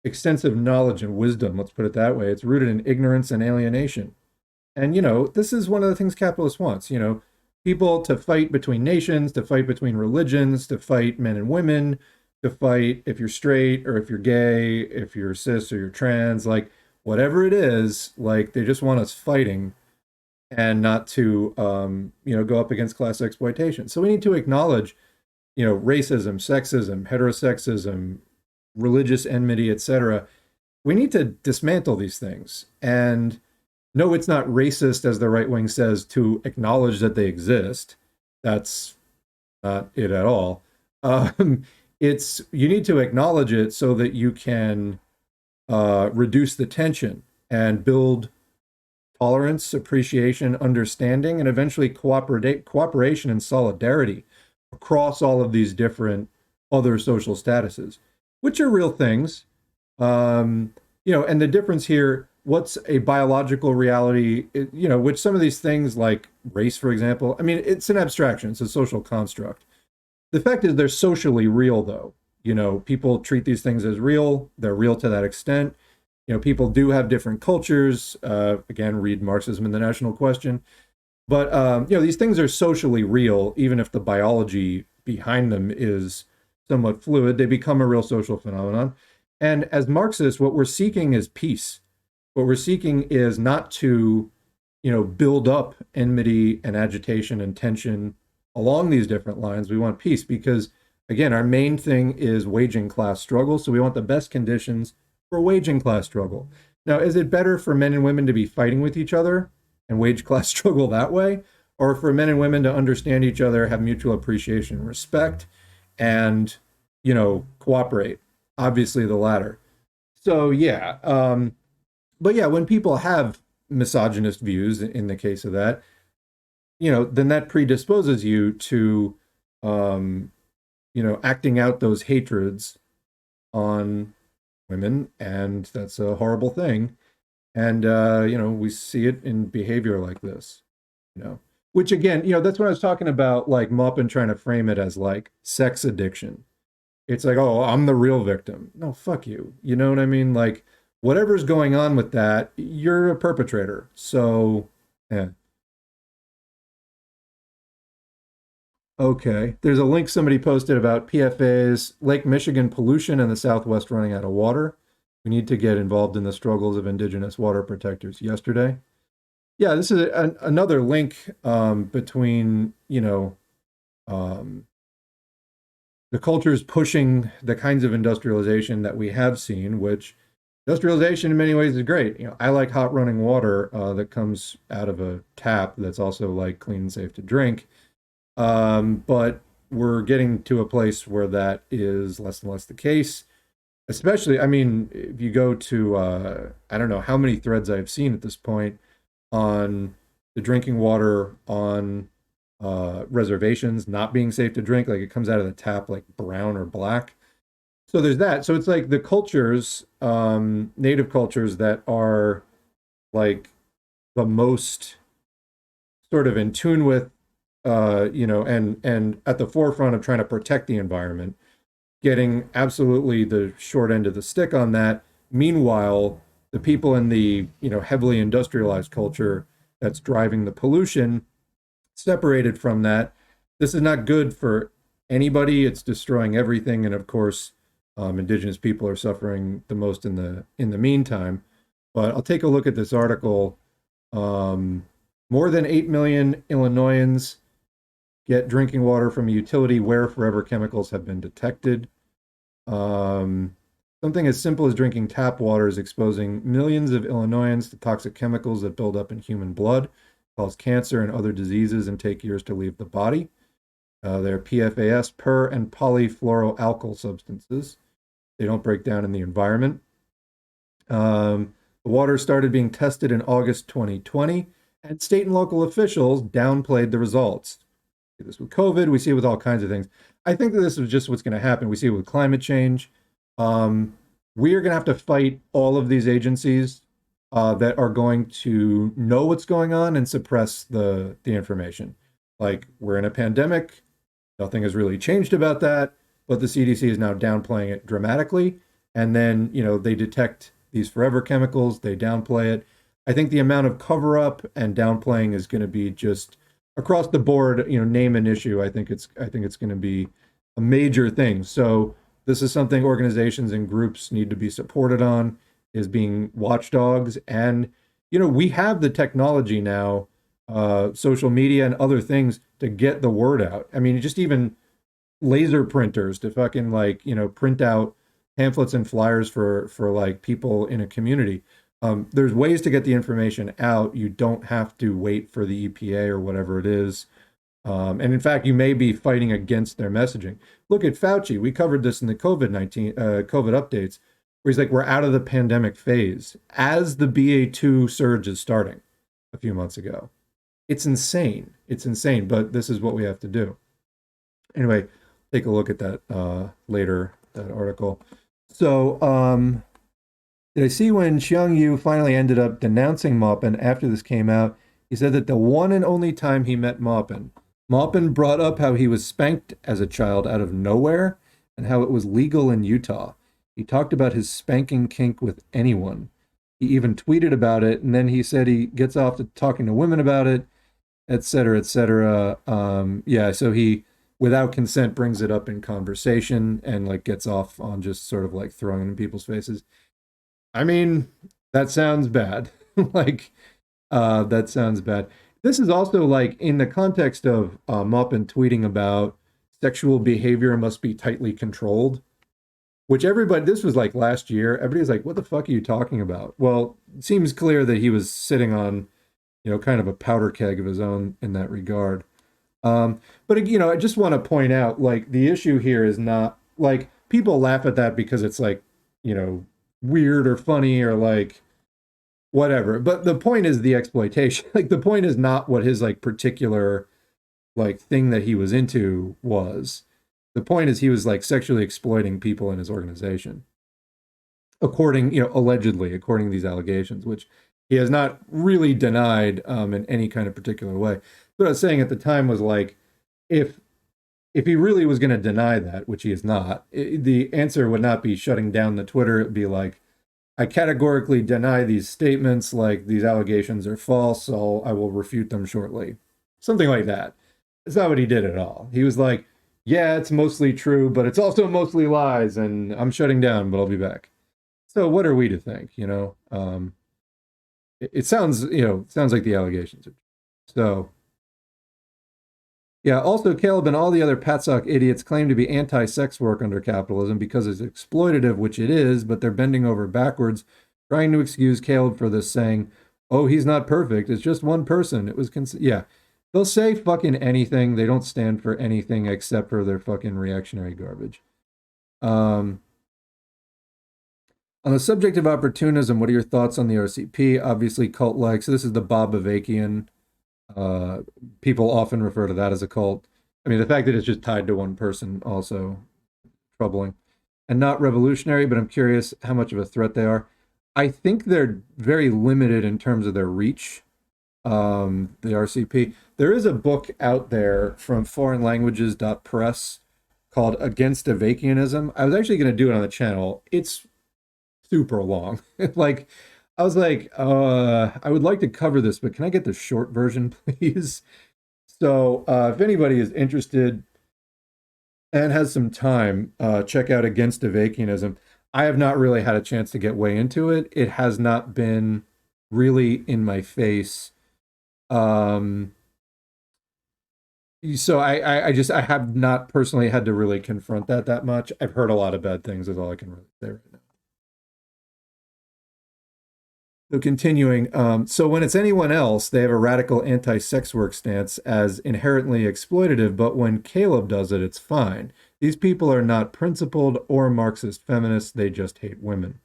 extensive knowledge and wisdom, let's put it that way. It's rooted in ignorance and alienation. And, this is one of the things capitalists wants, people to fight between nations, to fight between religions, to fight men and women, to fight if you're straight or if you're gay, if you're cis or you're trans, like whatever it is, like they just want us fighting and not to, go up against class exploitation. So we need to acknowledge, racism, sexism, heterosexism, religious enmity, etc. We need to dismantle these things. And no, it's not racist, as the right wing says, to acknowledge that they exist. That's not it at all. It's you need to acknowledge it so that you can reduce the tension and build tolerance, appreciation, understanding, and eventually cooperation and solidarity across all of these different other social statuses, which are real things. And the difference here, what's a biological reality, which some of these things like race, for example, I mean, it's an abstraction, it's a social construct. The fact is they're socially real, though. People treat these things as real. They're real to that extent. People do have different cultures. Again, read Marxism and the National Question. But, these things are socially real, even if the biology behind them is somewhat fluid. They become a real social phenomenon. And as Marxists, what we're seeking is peace. What we're seeking is not to, build up enmity and agitation and tension along these different lines. We want peace because, again, our main thing is waging class struggle. So we want the best conditions for waging class struggle. Now, is it better for men and women to be fighting with each other and wage class struggle that way? Or for men and women to understand each other, have mutual appreciation and respect, and, cooperate? Obviously the latter. So, yeah. But yeah, when people have misogynist views, in the case of that, then that predisposes you to, acting out those hatreds on women, and that's a horrible thing. And, we see it in behavior like this, which again, that's what I was talking about, like Maupin trying to frame it as like sex addiction. It's like, oh, I'm the real victim. No, fuck you. You know what I mean? Like, whatever's going on with that, you're a perpetrator. So, yeah. Okay. There's a link somebody posted about PFAS, Lake Michigan pollution in the Southwest running out of water. We need to get involved in the struggles of indigenous water protectors yesterday. Yeah, this is another link between, um, the cultures pushing the kinds of industrialization that we have seen, which industrialization in many ways is great. I like hot running water that comes out of a tap that's also like clean and safe to drink. But we're getting to a place where that is less and less the case. Especially, I mean, if you go to, I don't know how many threads I've seen at this point on the drinking water on reservations not being safe to drink, like it comes out of the tap like brown or black. So there's that. So it's like the cultures, native cultures that are like the most sort of in tune with, and at the forefront of trying to protect the environment, getting absolutely the short end of the stick on that. Meanwhile, the people in the, heavily industrialized culture that's driving the pollution, separated from that. This is not good for anybody. It's destroying everything. And of course, indigenous people are suffering the most in the meantime. But I'll take a look at this article. More than 8 million Illinoisans get drinking water from a utility where forever chemicals have been detected. Something as simple as drinking tap water is exposing millions of Illinoisans to toxic chemicals that build up in human blood, cause cancer and other diseases, and take years to leave the body. They're PFAS, per and polyfluoroalkyl substances. They don't break down in the environment. The water started being tested in August 2020, and state and local officials downplayed the results. We see this with COVID. We see it with all kinds of things. I think that this is just what's going to happen. We see it with climate change. We are going to have to fight all of these agencies that are going to know what's going on and suppress the information. Like, we're in a pandemic, nothing has really changed about that, but the CDC is now downplaying it dramatically. And then, they detect these forever chemicals, they downplay it. I think the amount of cover up and downplaying is going to be just across the board, name an issue. I think it's going to be a major thing. So this is something organizations and groups need to be supported on, is being watchdogs. And, we have the technology now, social media and other things to get the word out. I mean, just even laser printers to fucking print out pamphlets and flyers for like people in a community. There's ways to get the information out. You don't have to wait for the EPA or whatever it is. And in fact, you may be fighting against their messaging. Look at Fauci. We covered this in the COVID-19 COVID updates, where he's like, we're out of the pandemic phase as the BA2 surge is starting a few months ago. It's insane. It's insane, but this is what we have to do. Anyway, take a look at that later, that article. So, did I see when Xiang Yu finally ended up denouncing Maupin after this came out? He said that the one and only time he met Maupin brought up how he was spanked as a child out of nowhere and how it was legal in Utah. He talked about his spanking kink with anyone. He even tweeted about it, and then he said he gets off to talking to women about it, et cetera, et cetera. Yeah, so he, without consent, brings it up in conversation and like gets off on just sort of like throwing it in people's faces. I mean, that sounds bad. That sounds bad. This is also like in the context of Maupin tweeting about sexual behavior must be tightly controlled, which this was like last year. Everybody's like, what the fuck are you talking about? Well, it seems clear that he was sitting on, kind of a powder keg of his own in that regard. But, I just want to point out, like, the issue here is not, like, people laugh at that because it's like, weird or funny or like whatever. But the point is the exploitation. Like, the point is not what his like particular like thing that he was into was. The point is he was like sexually exploiting people in his organization, according, allegedly, according to these allegations, which he has not really denied in any kind of particular way. What I was saying at the time was like, if he really was going to deny that, which he is not, the answer would not be shutting down the Twitter. It'd be like, I categorically deny these statements, like these allegations are false, so I will refute them shortly. Something like that. It's not what he did at all. He was like, yeah, it's mostly true, but it's also mostly lies, and I'm shutting down, but I'll be back. So what are we to think, It sounds, sounds like the allegations are true. So, yeah, also Caleb and all the other Patsock idiots claim to be anti-sex work under capitalism because it's exploitative, which it is, but they're bending over backwards, trying to excuse Caleb for this, saying, oh, he's not perfect, it's just one person. It was, yeah. They'll say fucking anything. They don't stand for anything except for their fucking reactionary garbage. On the subject of opportunism, what are your thoughts on the RCP? Obviously, cult-like. So this is the Bob Avakian. People often refer to that as a cult. I mean, the fact that it's just tied to one person also troubling. And not revolutionary, but I'm curious how much of a threat they are. I think they're very limited in terms of their reach. The RCP. There is a book out there from foreignlanguages.press called Against Avakianism. I was actually going to do it on the channel. It's super long. Like, I was like, I would like to cover this, but can I get the short version, please? So if anybody is interested and has some time, check out Against Avakianism. I have not really had a chance to get way into it. It has not been really in my face. So I have not personally had to really confront that much. I've heard a lot of bad things is all I can really say right now. So continuing, so when it's anyone else, they have a radical anti-sex work stance as inherently exploitative, but when Caleb does it, it's fine. These people are not principled or Marxist feminists, they just hate women.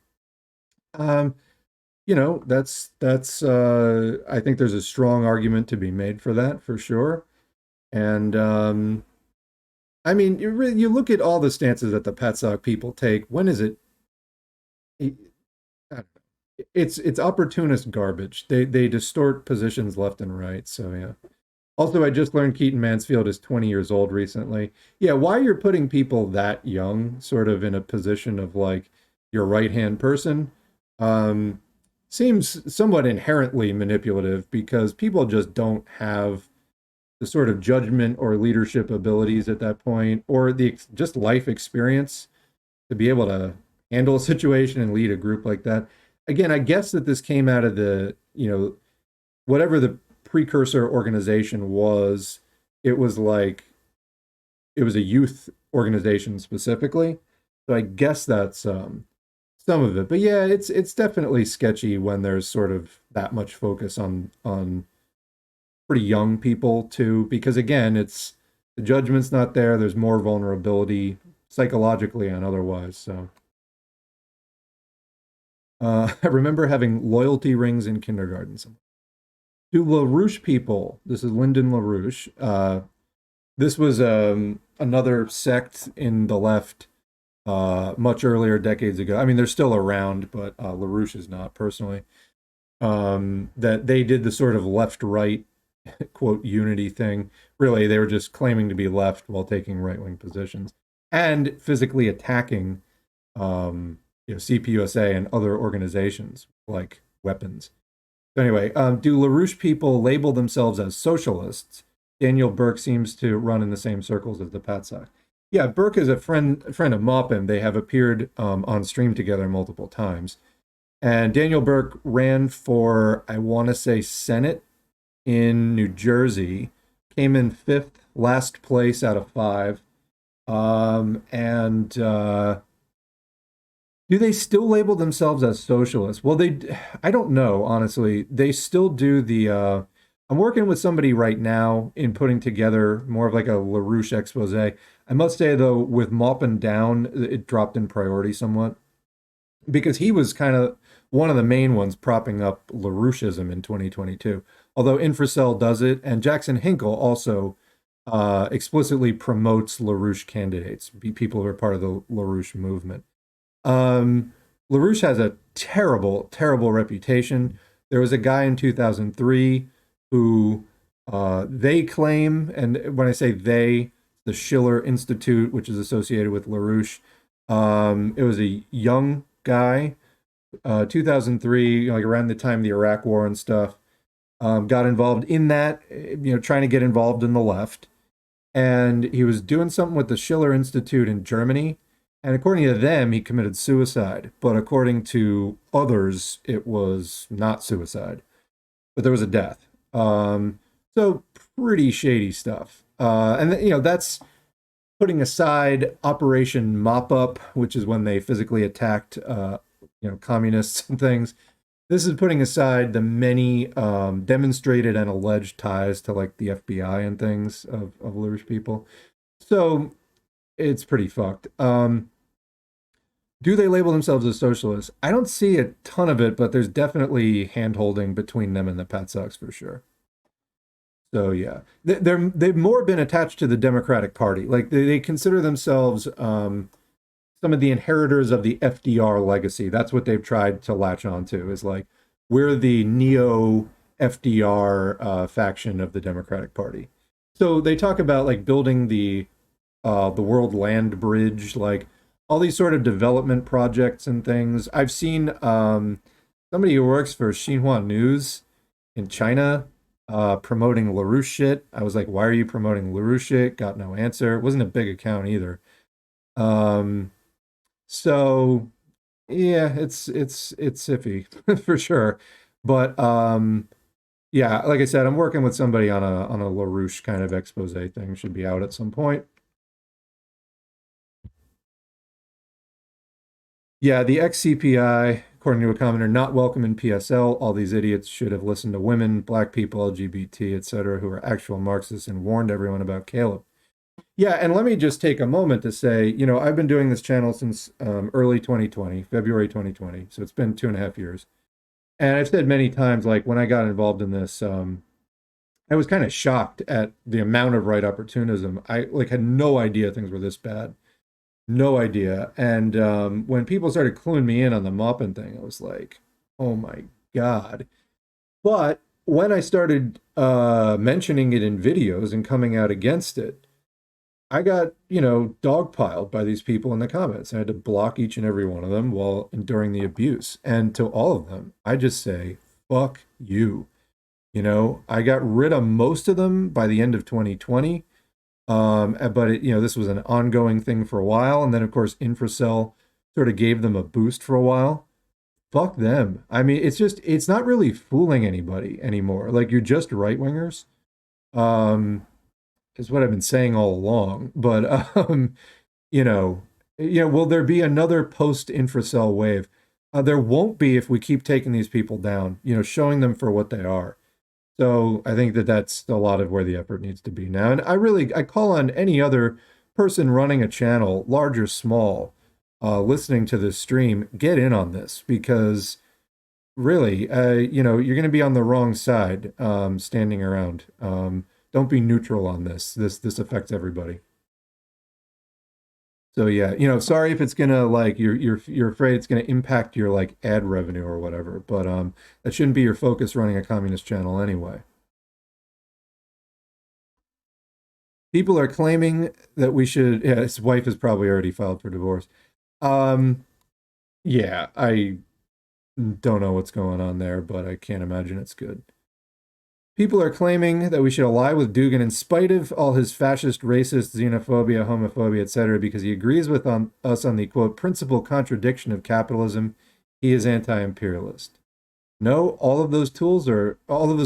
That's I think there's a strong argument to be made for that, for sure. And I mean, you look at all the stances that the Patsock people take. When is it? it's opportunist garbage. They distort positions left and right. So yeah. Also, I just learned Keaton Mansfield is 20 years old recently. Yeah, why you're putting people that young sort of in a position of like your right-hand person um, seems somewhat inherently manipulative because people just don't have the sort of judgment or leadership abilities at that point or the just life experience to be able to handle a situation and lead a group like that. Again, I guess that this came out of the, whatever the precursor organization was, it was like it was a youth organization specifically. So I guess that's some of it. But yeah, it's definitely sketchy when there's sort of that much focus on pretty young people too, because again, it's the judgment's not there. There's more vulnerability psychologically and otherwise. So I remember having loyalty rings in kindergarten. Do LaRouche people, this is Lyndon LaRouche. This was another sect in the left much earlier, decades ago. I mean, they're still around, but LaRouche is not personally. That they did the sort of left-right, quote, unity thing. Really, they were just claiming to be left while taking right-wing positions and physically attacking CPI USA and other organizations like weapons. So anyway, do LaRouche people label themselves as socialists? Daniel Burke seems to run in the same circles as the Patsock. Yeah, Burke is a friend of Maupin. They have appeared on stream together multiple times. And Daniel Burke ran for, I want to say, Senate in New Jersey, came in 5th, last place out of 5. Do they still label themselves as socialists? Well, I don't know, honestly. They still do I'm working with somebody right now in putting together more of like a LaRouche expose. I must say, though, with Maupin down, it dropped in priority somewhat because he was kind of one of the main ones propping up LaRoucheism in 2022. Although Infracell does it, and Jackson Hinkle also explicitly promotes LaRouche candidates, people who are part of the LaRouche movement. LaRouche has a terrible, terrible reputation. There was a guy in 2003 who they claim, and when I say they, the Schiller Institute, which is associated with LaRouche, it was a young guy, 2003, like around the time of the Iraq War and stuff, got involved in that, trying to get involved in the left. And he was doing something with the Schiller Institute in Germany. And according to them, he committed suicide. But according to others, it was not suicide. But there was a death. So pretty shady stuff. And that's putting aside Operation Mop Up, which is when they physically attacked, communists and things. This is putting aside the many demonstrated and alleged ties to like the FBI and things of LaRouche people. So it's pretty fucked. Do they label themselves as socialists? I don't see a ton of it, but there's definitely hand-holding between them and the Patsocks for sure. So yeah, they've more been attached to the Democratic Party. Like they consider themselves some of the inheritors of the FDR legacy. That's what they've tried to latch onto, is like, we're the neo-FDR faction of the Democratic Party. So they talk about like building the World Land Bridge, like all these sort of development projects and things. I've seen somebody who works for Xinhua News in China promoting LaRouche shit. I was like, why are you promoting LaRouche shit? Got no answer. It wasn't a big account either. So yeah, it's iffy for sure. But yeah, like I said, I'm working with somebody on a LaRouche kind of expose thing. Should be out at some point. Yeah, the ex-CPI, according to a commenter, not welcome in PSL. All these idiots should have listened to women, black people, LGBT, etc., who are actual Marxists and warned everyone about Caleb. Yeah, and let me just take a moment to say, I've been doing this channel since early 2020, February 2020, so it's been 2.5 years. And I've said many times, like, when I got involved in this, I was kind of shocked at the amount of right opportunism. I, had no idea things were this bad. No idea. And when people started cluing me in on the Maupin thing, I was like, oh my God. But when I started mentioning it in videos and coming out against it, I got, dogpiled by these people in the comments. I had to block each and every one of them while enduring the abuse. And to all of them, I just say, fuck you. I got rid of most of them by the end of 2020. But this was an ongoing thing for a while. And then, of course, Infracell sort of gave them a boost for a while. Fuck them. I mean, it's not really fooling anybody anymore. Like, you're just right wingers. Um, is what I've been saying all along. But you know, will there be another post-infracell wave? There won't be if we keep taking these people down, showing them for what they are. So I think that that's a lot of where the effort needs to be now. And I call on any other person running a channel, large or small, listening to this stream, get in on this, because really, you're going to be on the wrong side, standing around. Don't be neutral on this. This affects everybody. So yeah, sorry if it's gonna, like, you're afraid it's gonna impact your, like, ad revenue or whatever, but that shouldn't be your focus running a communist channel anyway. People are claiming that we should. Yeah, his wife has probably already filed for divorce. Um, yeah, I don't know what's going on there, but I can't imagine it's good. People are claiming that we should ally with Dugin in spite of all his fascist, racist, xenophobia, homophobia, etc., because he agrees with us on the, quote, principal contradiction of capitalism. He is anti-imperialist. No, all of those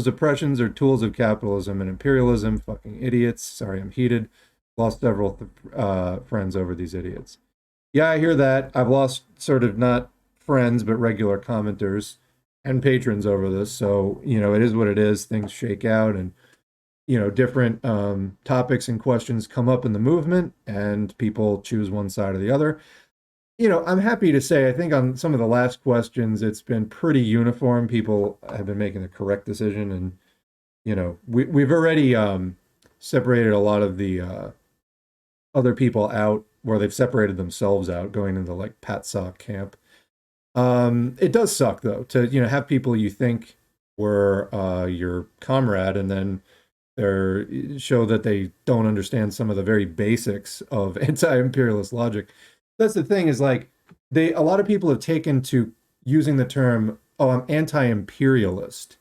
oppressions are tools of capitalism and imperialism. Fucking idiots. Sorry, I'm heated. Lost several friends over these idiots. Yeah, I hear that. I've lost sort of not friends, but regular commenters and patrons over this. So, it is what it is. Things shake out, and, different topics and questions come up in the movement, and people choose one side or the other. I'm happy to say, I think on some of the last questions, it's been pretty uniform. People have been making the correct decision. And, we've already separated a lot of the other people out, where they've separated themselves out, going into, like, Pat Sock camp. It does suck, though, to, have people you think were your comrade, and then they show that they don't understand some of the very basics of anti-imperialist logic. That's the thing, is, like, a lot of people have taken to using the term, oh, I'm anti-imperialist,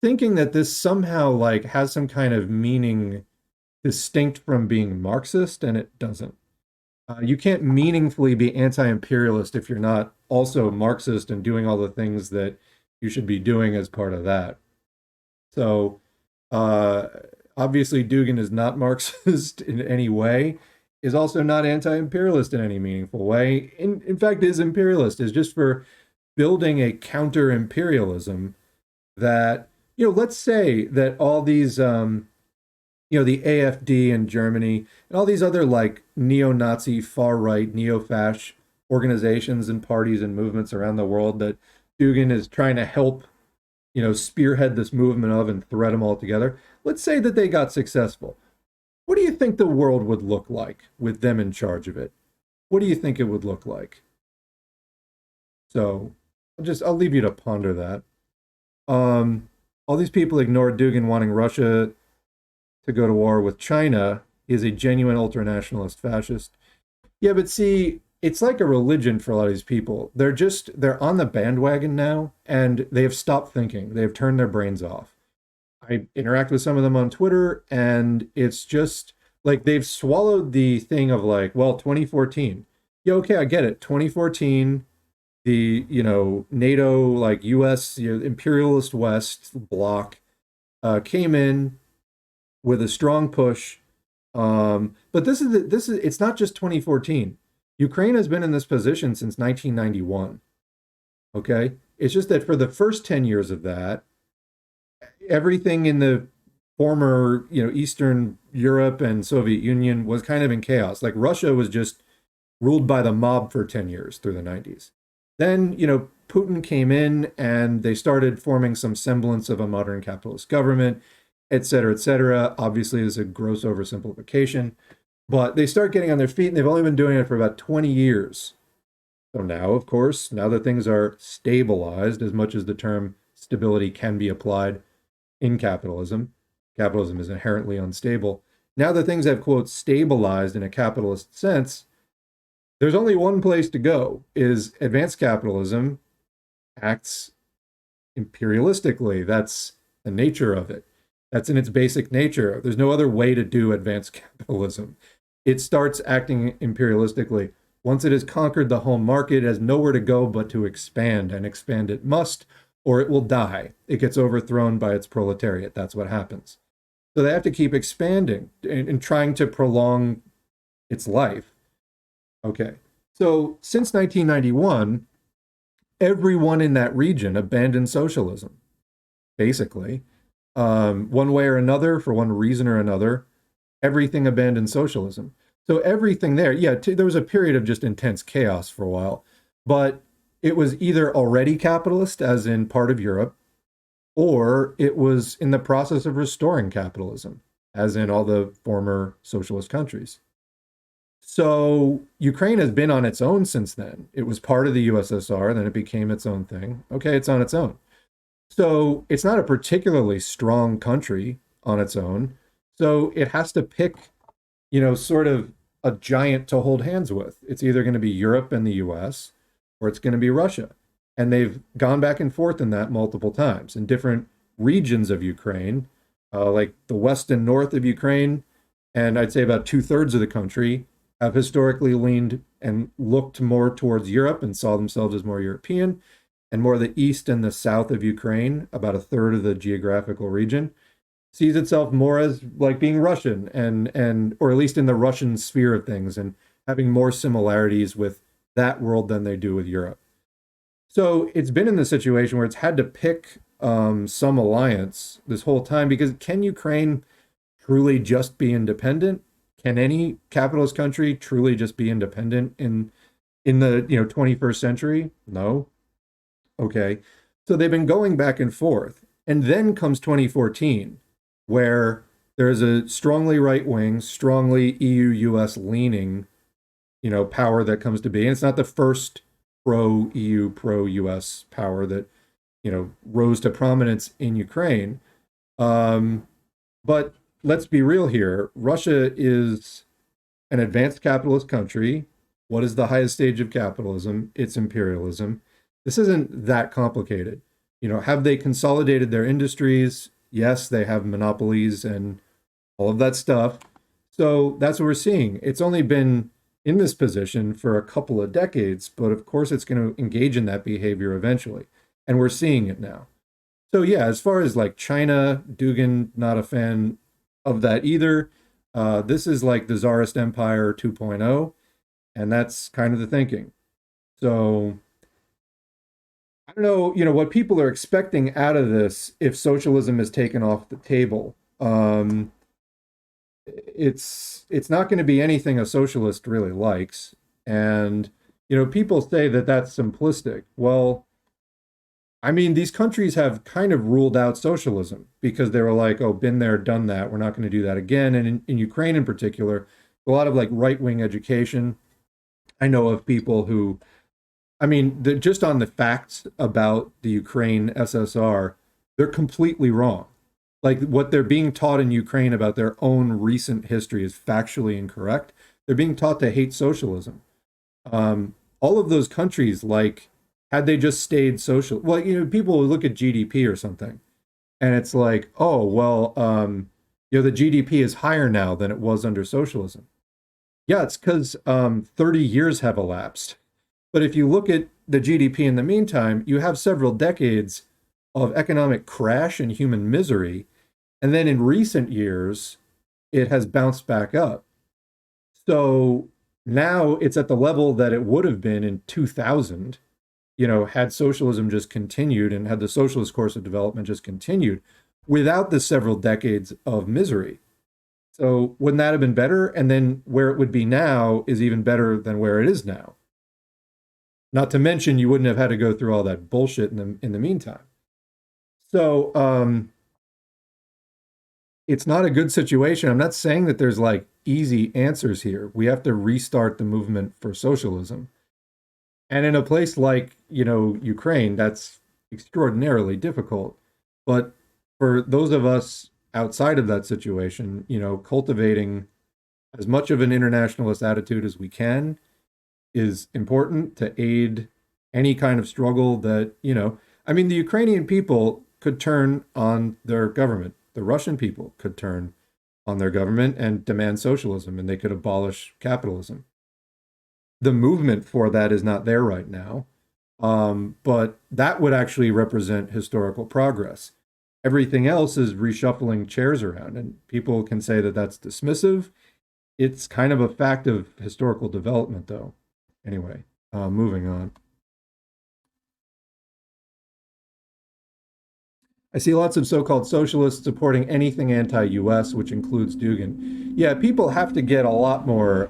thinking that this somehow, like, has some kind of meaning distinct from being Marxist, and it doesn't. You can't meaningfully be anti-imperialist if you're not also Marxist and doing all the things that you should be doing as part of that. So, obviously, Dugin is not Marxist in any way, is also not anti-imperialist in any meaningful way. In fact, is imperialist, is just for building a counter-imperialism that, let's say that all these, the AfD in Germany and all these other, like, neo-Nazi, far-right, neo-fash organizations and parties and movements around the world that Dugin is trying to help, spearhead this movement of and thread them all together. Let's say that they got successful. What do you think the world would look like with them in charge of it? What do you think it would look like? So I'll leave you to ponder that. All these people ignore Dugin wanting Russia to go to war with China. He is a genuine ultranationalist fascist. Yeah, but see, it's like a religion for a lot of these people. They're on the bandwagon now, and they have stopped thinking. They have turned their brains off. I interact with some of them on Twitter, and it's just like they've swallowed the thing of, like, well, 2014. Yeah, okay, I get it. 2014, the, NATO, like, US, imperialist West bloc came in with a strong push. But it's not just 2014. Ukraine has been in this position since 1991. Okay? It's just that for the first 10 years of that, everything in the former, Eastern Europe and Soviet Union was kind of in chaos. Like, Russia was just ruled by the mob for 10 years through the 90s. Then, Putin came in, and they started forming some semblance of a modern capitalist government, et cetera, et cetera. Obviously, it's a gross oversimplification, but they start getting on their feet, and they've only been doing it for about 20 years. So now, of course, now that things are stabilized, as much as the term stability can be applied in capitalism, capitalism is inherently unstable. Now that things have, quote, stabilized in a capitalist sense, there's only one place to go, is advanced capitalism acts imperialistically. That's the nature of it. That's in its basic nature. There's no other way to do advanced capitalism. It starts acting imperialistically. Once it has conquered the home market, it has nowhere to go but to expand, and expand it must, or it will die. It gets overthrown by its proletariat. That's what happens. So they have to keep expanding and trying to prolong its life. Okay. So since 1991, everyone in that region abandoned socialism, basically. One way or another, for one reason or another, everything abandoned socialism. So everything there, yeah, there was a period of just intense chaos for a while, but it was either already capitalist, as in part of Europe, or it was in the process of restoring capitalism, as in all the former socialist countries. So Ukraine has been on its own since then. It was part of the USSR, then it became its own thing. Okay, it's on its own. So it's not a particularly strong country on its own. So it has to pick, sort of a giant to hold hands with. It's either going to be Europe and the US, or it's going to be Russia. And they've gone back and forth in that multiple times in different regions of Ukraine, like the west and north of Ukraine. And I'd say about 2/3 of the country have historically leaned and looked more towards Europe and saw themselves as more European, and more the east and the south of Ukraine, about 1/3 of the geographical region, sees itself more as like being Russian and or at least in the Russian sphere of things, and having more similarities with that world than they do with Europe. So it's been in the situation where it's had to pick some alliance this whole time, because can Ukraine truly just be independent? Can any capitalist country truly just be independent in the 21st century? No. Okay. So they've been going back and forth. And then comes 2014, where there's a strongly right wing, strongly EU US leaning, power that comes to be. And it's not the first pro EU, pro US power that, rose to prominence in Ukraine. But let's be real here. Russia is an advanced capitalist country. What is the highest stage of capitalism? It's imperialism. This isn't that complicated. Have they consolidated their industries? Yes, they have monopolies and all of that stuff. So that's what we're seeing. It's only been in this position for a couple of decades, but of course it's going to engage in that behavior eventually. And we're seeing it now. So yeah, as far as like China, Dugin, not a fan of that either. This is like the Tsarist Empire 2.0, and that's kind of the thinking. So I don't know, what people are expecting out of this if socialism is taken off the table. It's not going to be anything a socialist really likes, and people say that that's simplistic. Well, I mean, these countries have kind of ruled out socialism because they were like, oh, been there, done that. We're not going to do that again. And in Ukraine in particular, a lot of like right-wing education. I know of people who, I mean, just on the facts about the Ukraine SSR, they're completely wrong. Like what they're being taught in Ukraine about their own recent history is factually incorrect. They're being taught to hate socialism. All of those countries, like, had they just stayed social, well, people look at GDP or something, and it's like, oh, well, the GDP is higher now than it was under socialism. Yeah, it's because 30 years have elapsed. But if you look at the GDP in the meantime, you have several decades of economic crash and human misery. And then in recent years, it has bounced back up. So now it's at the level that it would have been in 2000, had socialism just continued and had the socialist course of development just continued without the several decades of misery. So wouldn't that have been better? And then where it would be now is even better than where it is now. Not to mention, you wouldn't have had to go through all that bullshit in the meantime. So it's not a good situation. I'm not saying that there's like easy answers here. We have to restart the movement for socialism. And in a place like, Ukraine, that's extraordinarily difficult. But for those of us outside of that situation, cultivating as much of an internationalist attitude as we can is important to aid any kind of struggle that, I mean, the Ukrainian people could turn on their government. The Russian people could turn on their government and demand socialism, and they could abolish capitalism. The movement for that is not there right now. But that would actually represent historical progress. Everything else is reshuffling chairs around, and people can say that that's dismissive. It's kind of a fact of historical development, though. Anyway, moving on. I see lots of so-called socialists supporting anything anti-US, which includes Dugin. Yeah, people have to get a lot more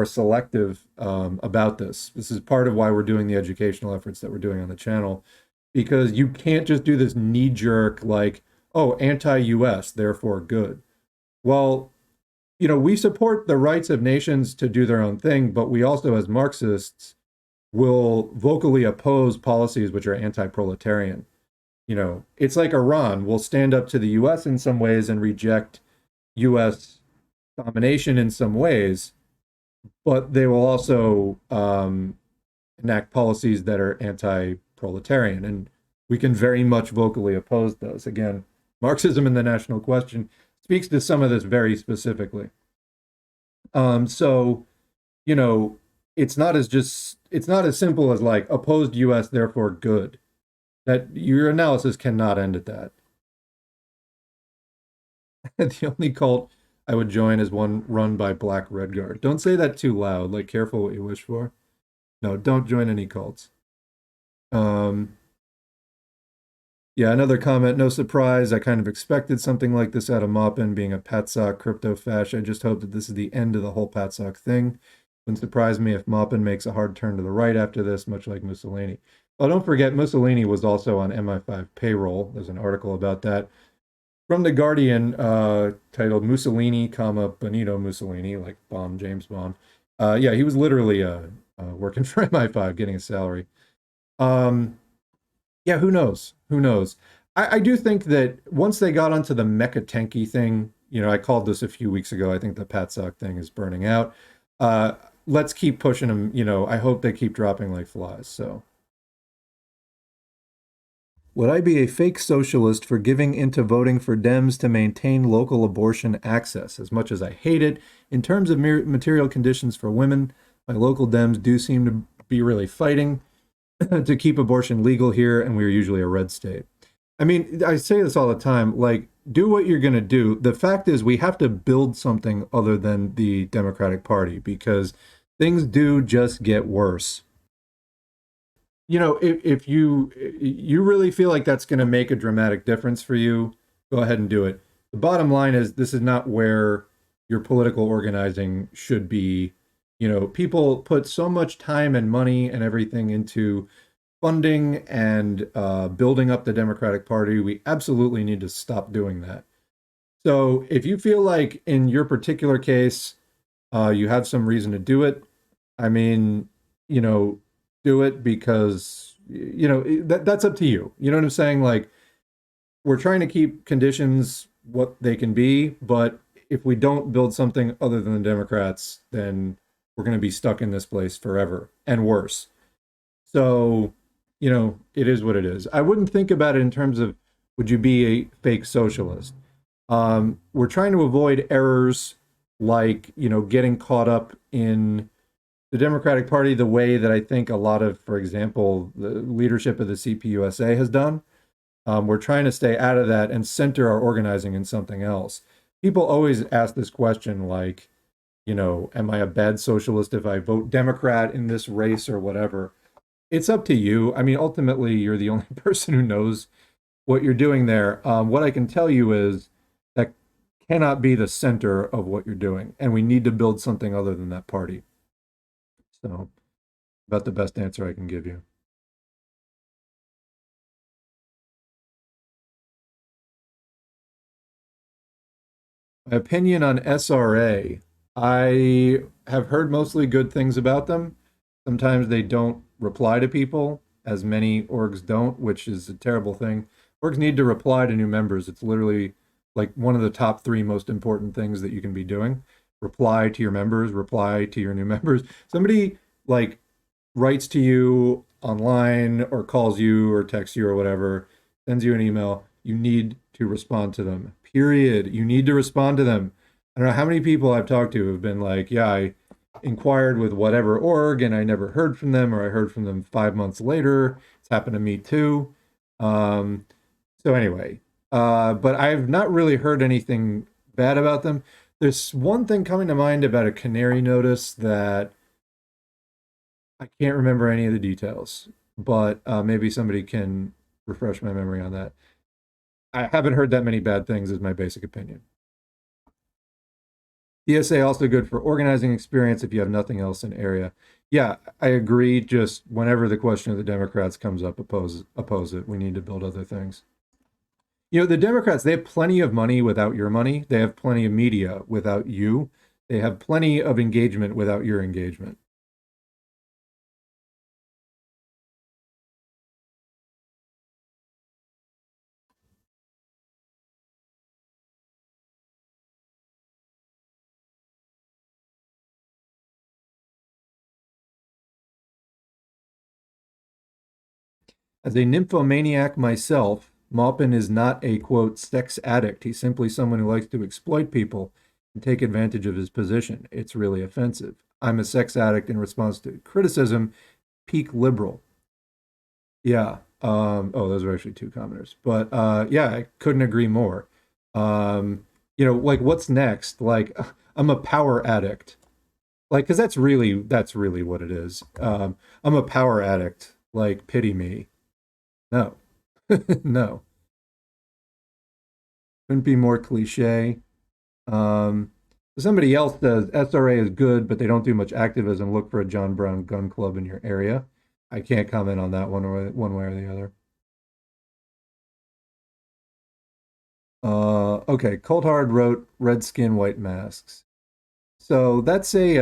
selective about this. This is part of why we're doing the educational efforts that we're doing on the channel, because you can't just do this knee-jerk like, oh, anti-US, therefore good. Well, we support the rights of nations to do their own thing, but we also, as Marxists, will vocally oppose policies which are anti-proletarian. It's like Iran will stand up to the US in some ways and reject US domination in some ways, but they will also enact policies that are anti-proletarian. And we can very much vocally oppose those. Again, Marxism and the National Question speaks to some of this very specifically. So, you know, it's not as simple as like opposed US, therefore good. That your analysis cannot end at that. The only cult I would join is one run by Black Redguard. Don't say that too loud. Like, careful what you wish for. No, don't join any cults. Um, yeah, another comment. No surprise. I kind of expected something like this out of Maupin being a Patsock crypto fash. I just hope that this is the end of the whole Patsock thing. Wouldn't surprise me if Maupin makes a hard turn to the right after this, much like Mussolini. Oh, don't forget, Mussolini was also on MI5 payroll. There's an article about that from The Guardian, titled Mussolini, Benito Mussolini, like Bond, James Bond. Yeah, he was literally working for MI5, getting a salary. Um, yeah, who knows? Who knows? I do think that once they got onto the Mecha thing, I called this a few weeks ago. I think the Patsock thing is burning out. Uh, let's keep pushing them. I hope they keep dropping like flies. So. Would I be a fake socialist for giving into voting for Dems to maintain local abortion access? As much as I hate it, in terms of material conditions for women, my local Dems do seem to be really fighting to keep abortion legal here, and we're usually a red state. I mean, I say this all the time, like, do what you're going to do. The fact is, we have to build something other than the Democratic Party because things do just get worse. If you really feel like that's going to make a dramatic difference for you, go ahead and do it. The bottom line is this is not where your political organizing should be. People put so much time and money and everything into funding and building up the Democratic Party. We absolutely need to stop doing that. So if you feel like in your particular case, you have some reason to do it, I mean, you know, do it because, that's up to you. You know what I'm saying? Like, we're trying to keep conditions what they can be, but if we don't build something other than the Democrats, then we're going to be stuck in this place forever and worse. So, it is what it is. I wouldn't think about it in terms of would you be a fake socialist? We're trying to avoid errors like, getting caught up in the Democratic Party the way that I think a lot of, for example, the leadership of the CPI USA has done. We're trying to stay out of that and center our organizing in something else. People always ask this question like, am I a bad socialist if I vote Democrat in this race or whatever? It's up to you. I mean, ultimately, you're the only person who knows what you're doing there. What I can tell you is that cannot be the center of what you're doing, and we need to build something other than that party. So, about the best answer I can give you. My opinion on SRA. I have heard mostly good things about them. Sometimes they don't reply to people, as many orgs don't, which is a terrible thing. Orgs need to reply to new members. It's literally like one of the top three most important things that you can be doing. Reply to your members, reply to your new members. Somebody like writes to you online or calls you or texts you or whatever, sends you an email, you need to respond to them. Period. You need to respond to them. I don't know how many people I've talked to have been like, yeah, I inquired with whatever org and I never heard from them, or I heard from them 5 months later. It's happened to me too. Um, so anyway, but I've not really heard anything bad about them. There's one thing coming to mind about a canary notice that I can't remember any of the details, but maybe somebody can refresh my memory on that. I haven't heard that many bad things, is my basic opinion. DSA also good for organizing experience if you have nothing else in area. Yeah, I agree. Just whenever the question of the Democrats comes up, oppose it. We need to build other things. You know, the Democrats, they have plenty of money without your money. They have plenty of media without you. They have plenty of engagement without your engagement. As a nymphomaniac myself, Maupin is not a quote sex addict. He's simply someone who likes to exploit people and take advantage of his position. It's really offensive. I'm a sex addict in response to criticism, peak liberal. Yeah. Oh, those are actually two commenters. But yeah, I couldn't agree more. Like what's next? Like I'm a power addict. Like, because that's really what it is. I'm a power addict. Like, pity me. No. No. Couldn't be more cliche. Um, Somebody else says SRA is good, but they don't do much activism. Look for a John Brown gun club in your area. I can't comment on that one way or the other. Okay, Cold Hard wrote Red Skin, White Masks. So that's a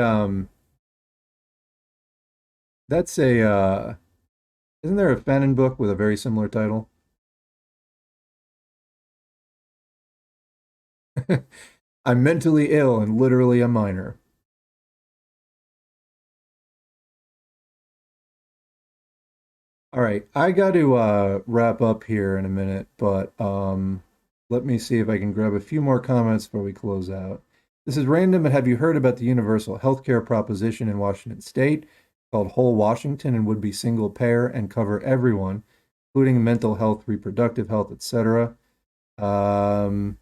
isn't there a Fanon book with a very similar title? I'm mentally ill and literally a minor. All right, I got to wrap up here in a minute, but let me see if I can grab a few more comments before we close out. This is random, but have you heard about the universal healthcare proposition in Washington State called Whole Washington and would be single payer and cover everyone, including mental health, reproductive health, etc. Um,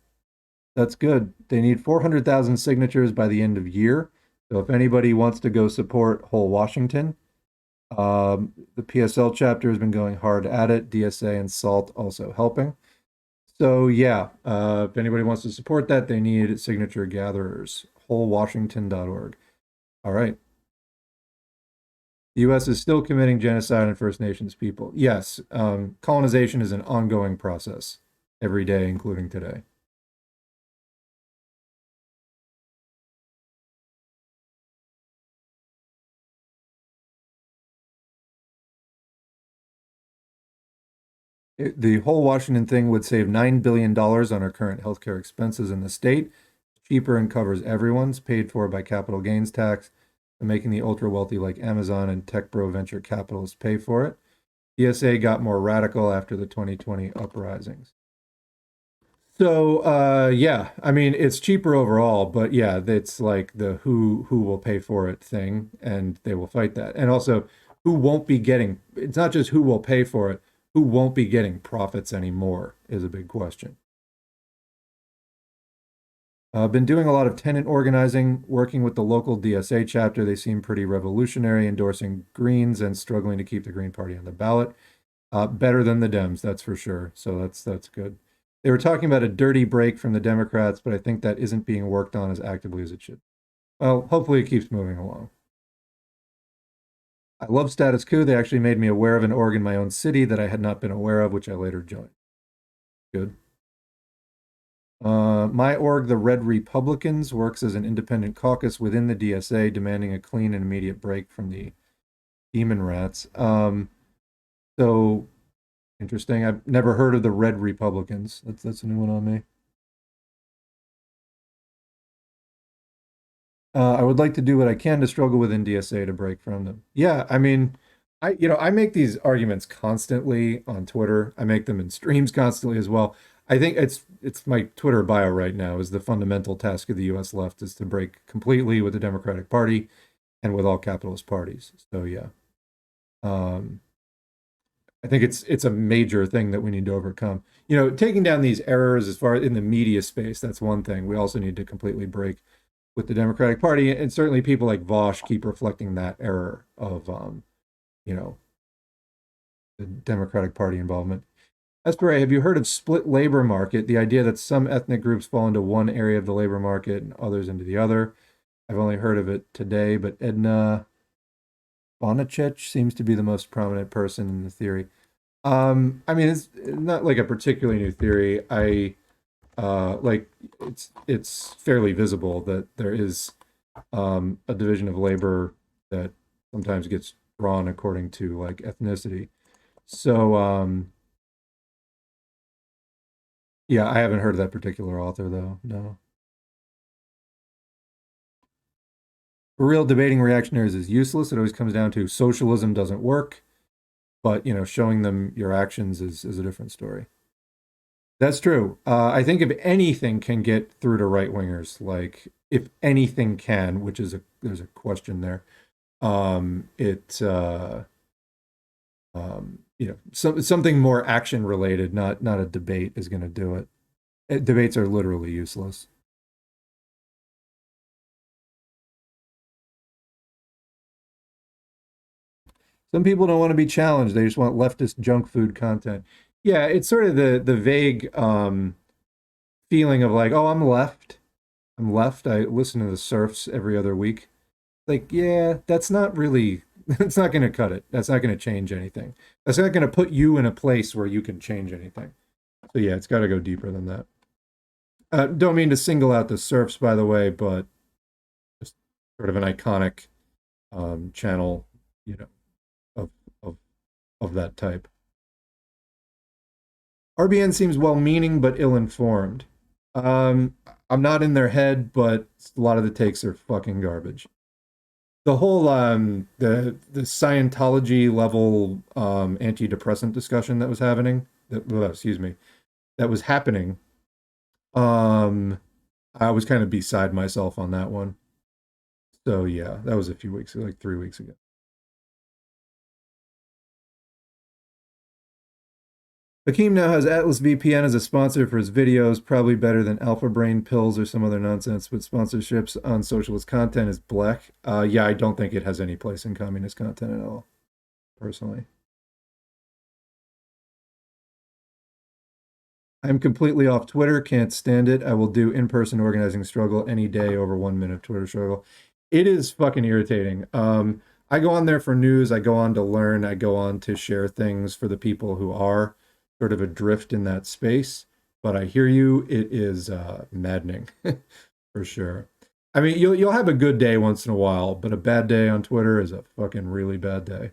that's good. They need 400,000 signatures by the end of year. So if anybody wants to go support Whole Washington, the PSL chapter has been going hard at it. DSA and SALT also helping. So yeah, if anybody wants to support that, they need signature gatherers. WholeWashington.org. All right. The U.S. is still committing genocide on First Nations people. Yes, colonization is an ongoing process every day, including today. The whole Washington thing would save $9 billion on our current healthcare expenses in the state. Cheaper and covers everyone's, paid for by capital gains tax, and making the ultra wealthy like Amazon and tech bro venture capitalists pay for it. DSA got more radical after the 2020 uprisings. So yeah, I mean it's cheaper overall, but yeah, it's like the who will pay for it thing, and they will fight that. And also who won't be getting, it's not just who will pay for it, who won't be getting profits anymore is a big question. I've been doing a lot of tenant organizing, working with the local DSA chapter. They seem pretty revolutionary, endorsing Greens and struggling to keep the Green Party on the ballot. Better than the Dems, that's for sure. So that's good. They were talking about a dirty break from the Democrats, but I think that isn't being worked on as actively as it should. Well, hopefully it keeps moving along. I love status quo. They actually made me aware of an org in my own city that I had not been aware of, which I later joined. Good. My org, the Red Republicans, works as an independent caucus within the DSA, demanding a clean and immediate break from the demon rats. So interesting. I've never heard of the Red Republicans. That's a new one on me. I would like to do what I can to struggle within DSA to break from them. Yeah, I mean, I make these arguments constantly on Twitter. I make them in streams constantly as well. I think it's my Twitter bio right now is the fundamental task of the US left is to break completely with the Democratic Party and with all capitalist parties. So yeah. Um, I think it's a major thing that we need to overcome. Taking down these errors as far as in the media space, that's one thing. We also need to completely break with the Democratic Party, and certainly people like Vosh keep reflecting that error of, you know, the Democratic Party involvement. S4A, have you heard of split labor market? The idea that some ethnic groups fall into one area of the labor market and others into the other. I've only heard of it today, but Edna Bonacek seems to be the most prominent person in the theory. I mean, it's not like a particularly new theory. Like it's fairly visible that there is a division of labor that sometimes gets drawn according to like ethnicity. So yeah, I haven't heard of that particular author though. No. For real, debating reactionaries is useless. It always comes down to socialism doesn't work, but showing them your actions is a different story. That's true. I think if anything can get through to right wingers, like if anything can, which is there's a question there. It something more action related, not a debate, is going to do it. Debates are literally useless. Some people don't want to be challenged; they just want leftist junk food content. Yeah, it's sort of the vague feeling of like, oh, I'm left. I'm left. I listen to the Serfs every other week. Like, yeah, that's not really. That's not going to cut it. That's not going to change anything. That's not going to put you in a place where you can change anything. So yeah, it's got to go deeper than that. Don't mean to single out the Serfs, by the way, but just sort of an iconic channel, you know, of of of that type. RBN seems well-meaning but ill-informed. Um, I'm not in their head, but a lot of the takes are fucking garbage. The whole the Scientology level antidepressant discussion that was happening, excuse me, that was happening. Um, I was kind of beside myself on that one. So yeah, that was a few weeks, like 3 weeks ago. Hakeem now has Atlas VPN as a sponsor for his videos, probably better than Alpha Brain pills or some other nonsense, but sponsorships on socialist content is black. Yeah, I don't think it has any place in communist content at all, personally. I'm completely off Twitter, can't stand it. I will do in-person organizing struggle any day over 1 minute Twitter struggle. It is fucking irritating. I go on there for news, I go on to learn, I go on to share things for the people who are sort of adrift in that space. But I hear you, it is maddening for sure. I mean, you'll have a good day once in a while, but a bad day on Twitter is a fucking really bad day.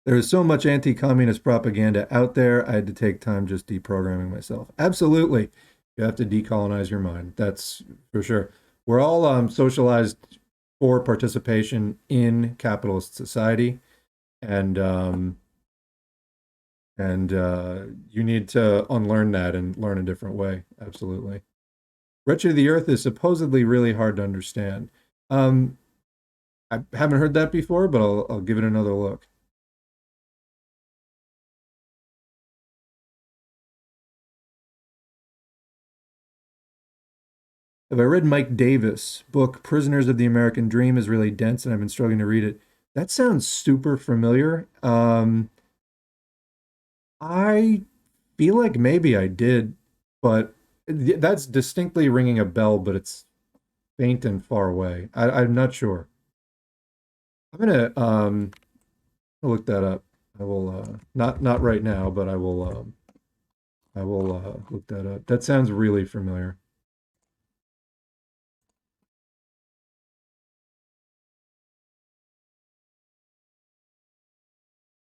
There is so much anti-communist propaganda out there. I had to take time just deprogramming myself. Absolutely, you have to decolonize your mind. That's for sure. We're all socialized for participation in capitalist society, and you need to unlearn that and learn a different way. Absolutely. Wretched of the Earth is supposedly really hard to understand. Um, I haven't heard that before, but I'll give it another look. Have I read Mike Davis' book, Prisoners of the American Dream, is really dense and I've been struggling to read it. That sounds super familiar. I feel like maybe I did, but that's distinctly ringing a bell, but it's faint and far away. I'm not sure. I'm gonna look that up. I will not right now, but I will look that up. That sounds really familiar.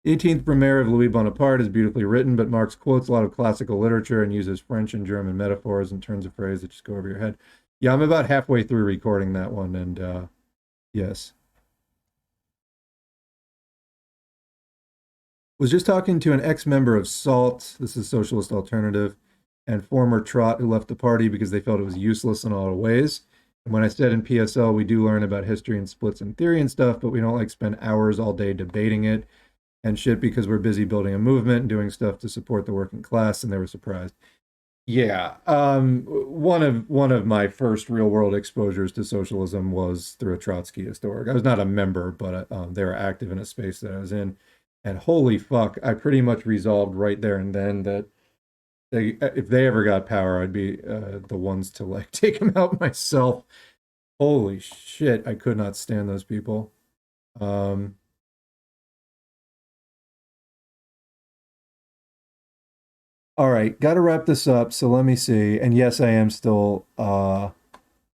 18th Brumaire of Louis Bonaparte is beautifully written, but Marx quotes a lot of classical literature and uses French and German metaphors and turns of phrase that just go over your head. Yeah, I'm about halfway through recording that one, and yes. Was just talking to an ex-member of SALT, this is Socialist Alternative, and former Trot who left the party because they felt it was useless in all ways. And when I said in PSL, we do learn about history and splits and theory and stuff, but we don't like spend hours all day debating it and shit because we're busy building a movement and doing stuff to support the working class, and they were surprised. Yeah, one of my first real world exposures to socialism was through a Trotskyist org. I was not a member, but they were active in a space that I was in, and holy fuck, I pretty much resolved right there and then that if they ever got power, I'd be the ones to like take them out myself. Holy shit, I could not stand those people. Um, all right, got to wrap this up. So let me see. And yes, I am still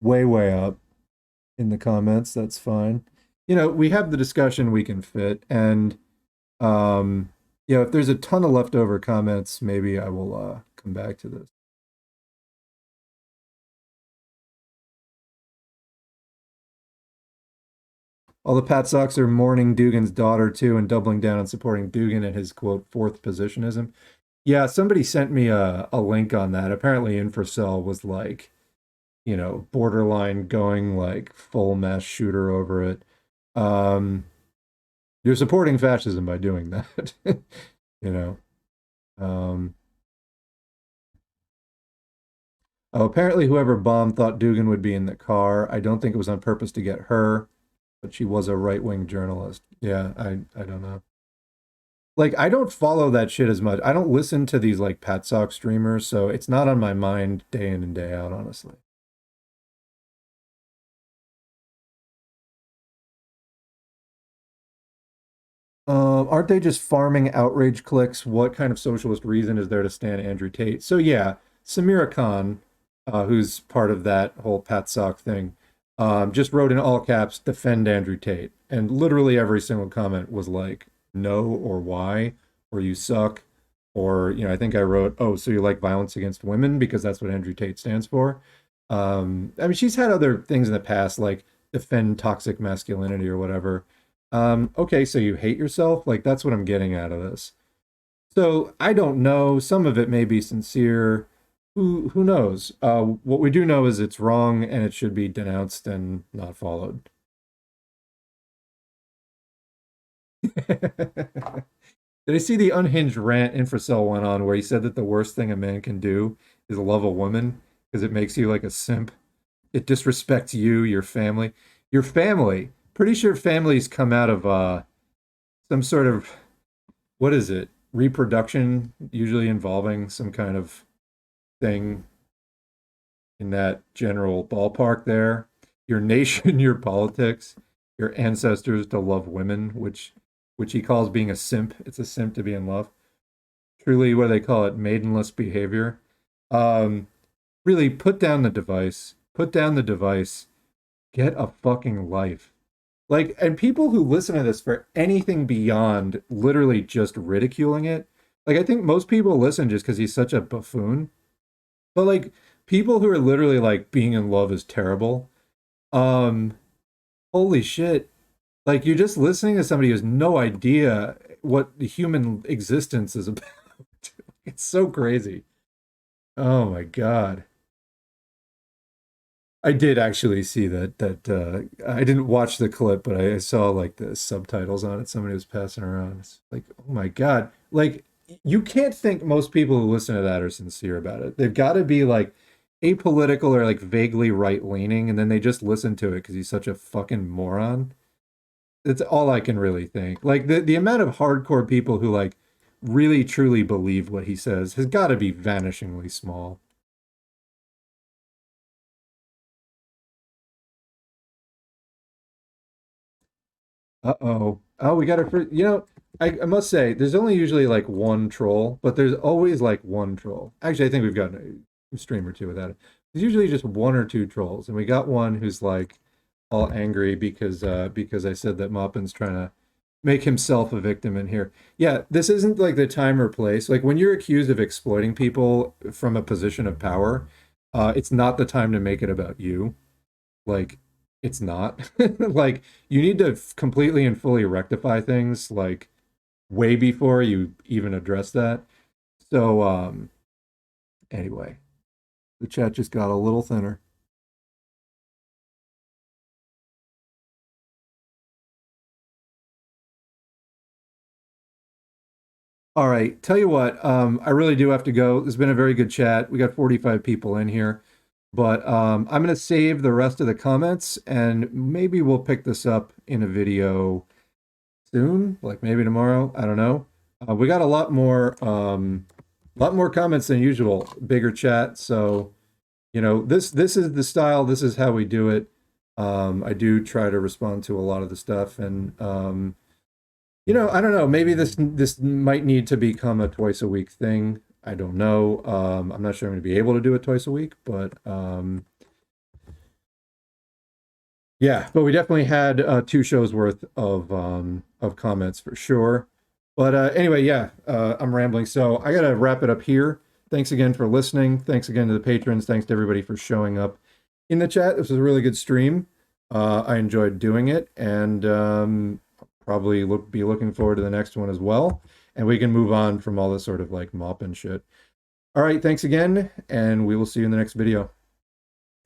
way up in the comments. That's fine. We have the discussion we can fit, and if there's a ton of leftover comments, maybe I will come back to this. All the Pat Sox are mourning Dugan's daughter too and doubling down on supporting Dugan and his quote fourth positionism. Yeah, somebody sent me a link on that. Apparently Infracell was like, borderline going like full mass shooter over it. You're supporting fascism by doing that. you know. Um, oh, apparently whoever bombed thought Dugan would be in the car. I don't think it was on purpose to get her, but she was a right-wing journalist. Yeah, I don't know. Like I don't follow that shit as much. I don't listen to these like Pat Sox streamers, so it's not on my mind day in and day out, honestly. Aren't they just farming outrage clicks? What kind of socialist reason is there to stand Andrew Tate? So yeah, Samira Khan, who's part of that whole Pat Sock thing, just wrote in all caps, defend Andrew Tate. And literally every single comment was like, no, or why, or you suck. Or, I think I wrote, oh, so you like violence against women because that's what Andrew Tate stands for. I mean, she's had other things in the past, like defend toxic masculinity or whatever. Okay, so you hate yourself? Like that's what I'm getting out of this. So I don't know. Some of it may be sincere. Who knows? What we do know is it's wrong and it should be denounced and not followed. Did I see the unhinged rant Infracell went on where he said that the worst thing a man can do is love a woman because it makes you like a simp? It disrespects you, your family. Your family. Pretty sure families come out of some sort of what is it? Reproduction, usually involving some kind of thing in that general ballpark there. Your nation, your politics, your ancestors to love women, which he calls being a simp. It's a simp to be in love. Truly, what do they call it? Maidenless behavior. Um, really, put down the device. Put down the device. Get a fucking life. Like, and people who listen to this for anything beyond literally just ridiculing it, like, I think most people listen just because he's such a buffoon. But, like, people who are literally like, being in love is terrible. Um, holy shit. Like, you're just listening to somebody who has no idea what the human existence is about. It's so crazy. Oh my God. I did actually see that I didn't watch the clip, but I saw like the subtitles on it. Somebody was passing around. It's like, oh my God. Like you can't think most people who listen to that are sincere about it. They've got to be like apolitical or like vaguely right leaning, and then they just listen to it because he's such a fucking moron. That's all I can really think. Like the amount of hardcore people who like really truly believe what he says has got to be vanishingly small. Uh-oh. Oh, we got it for, I must say, there's only usually like one troll, but there's always like one troll. Actually, I think we've gotten a stream or two without it. There's usually just one or two trolls, and we got one who's like all angry because I said that Maupin's trying to make himself a victim in here. Yeah, this isn't like the time or place. Like when you're accused of exploiting people from a position of power, it's not the time to make it about you. Like it's not. Like you need to completely and fully rectify things like way before you even address that. So anyway, the chat just got a little thinner. All right, tell you what, I really do have to go. It's been a very good chat. We got 45 people in here, but I'm going to save the rest of the comments and maybe we'll pick this up in a video soon, like maybe tomorrow. I don't know. We got a lot more comments than usual, bigger chat. So, you know, this is the style. This is how we do it. I do try to respond to a lot of the stuff, and you know, I don't know. Maybe this might need to become a twice a week thing. I don't know. I'm not sure I'm going to be able to do it twice a week, but yeah. But we definitely had 2 shows worth of comments for sure. But anyway, yeah, I'm rambling, so I gotta wrap it up here. Thanks again for listening. Thanks again to the patrons. Thanks to everybody for showing up in the chat. This was a really good stream. I enjoyed doing it, and probably be looking forward to the next one as well. And we can move on from all this sort of like Maupin shit. All right, thanks again, and we will see you in the next video.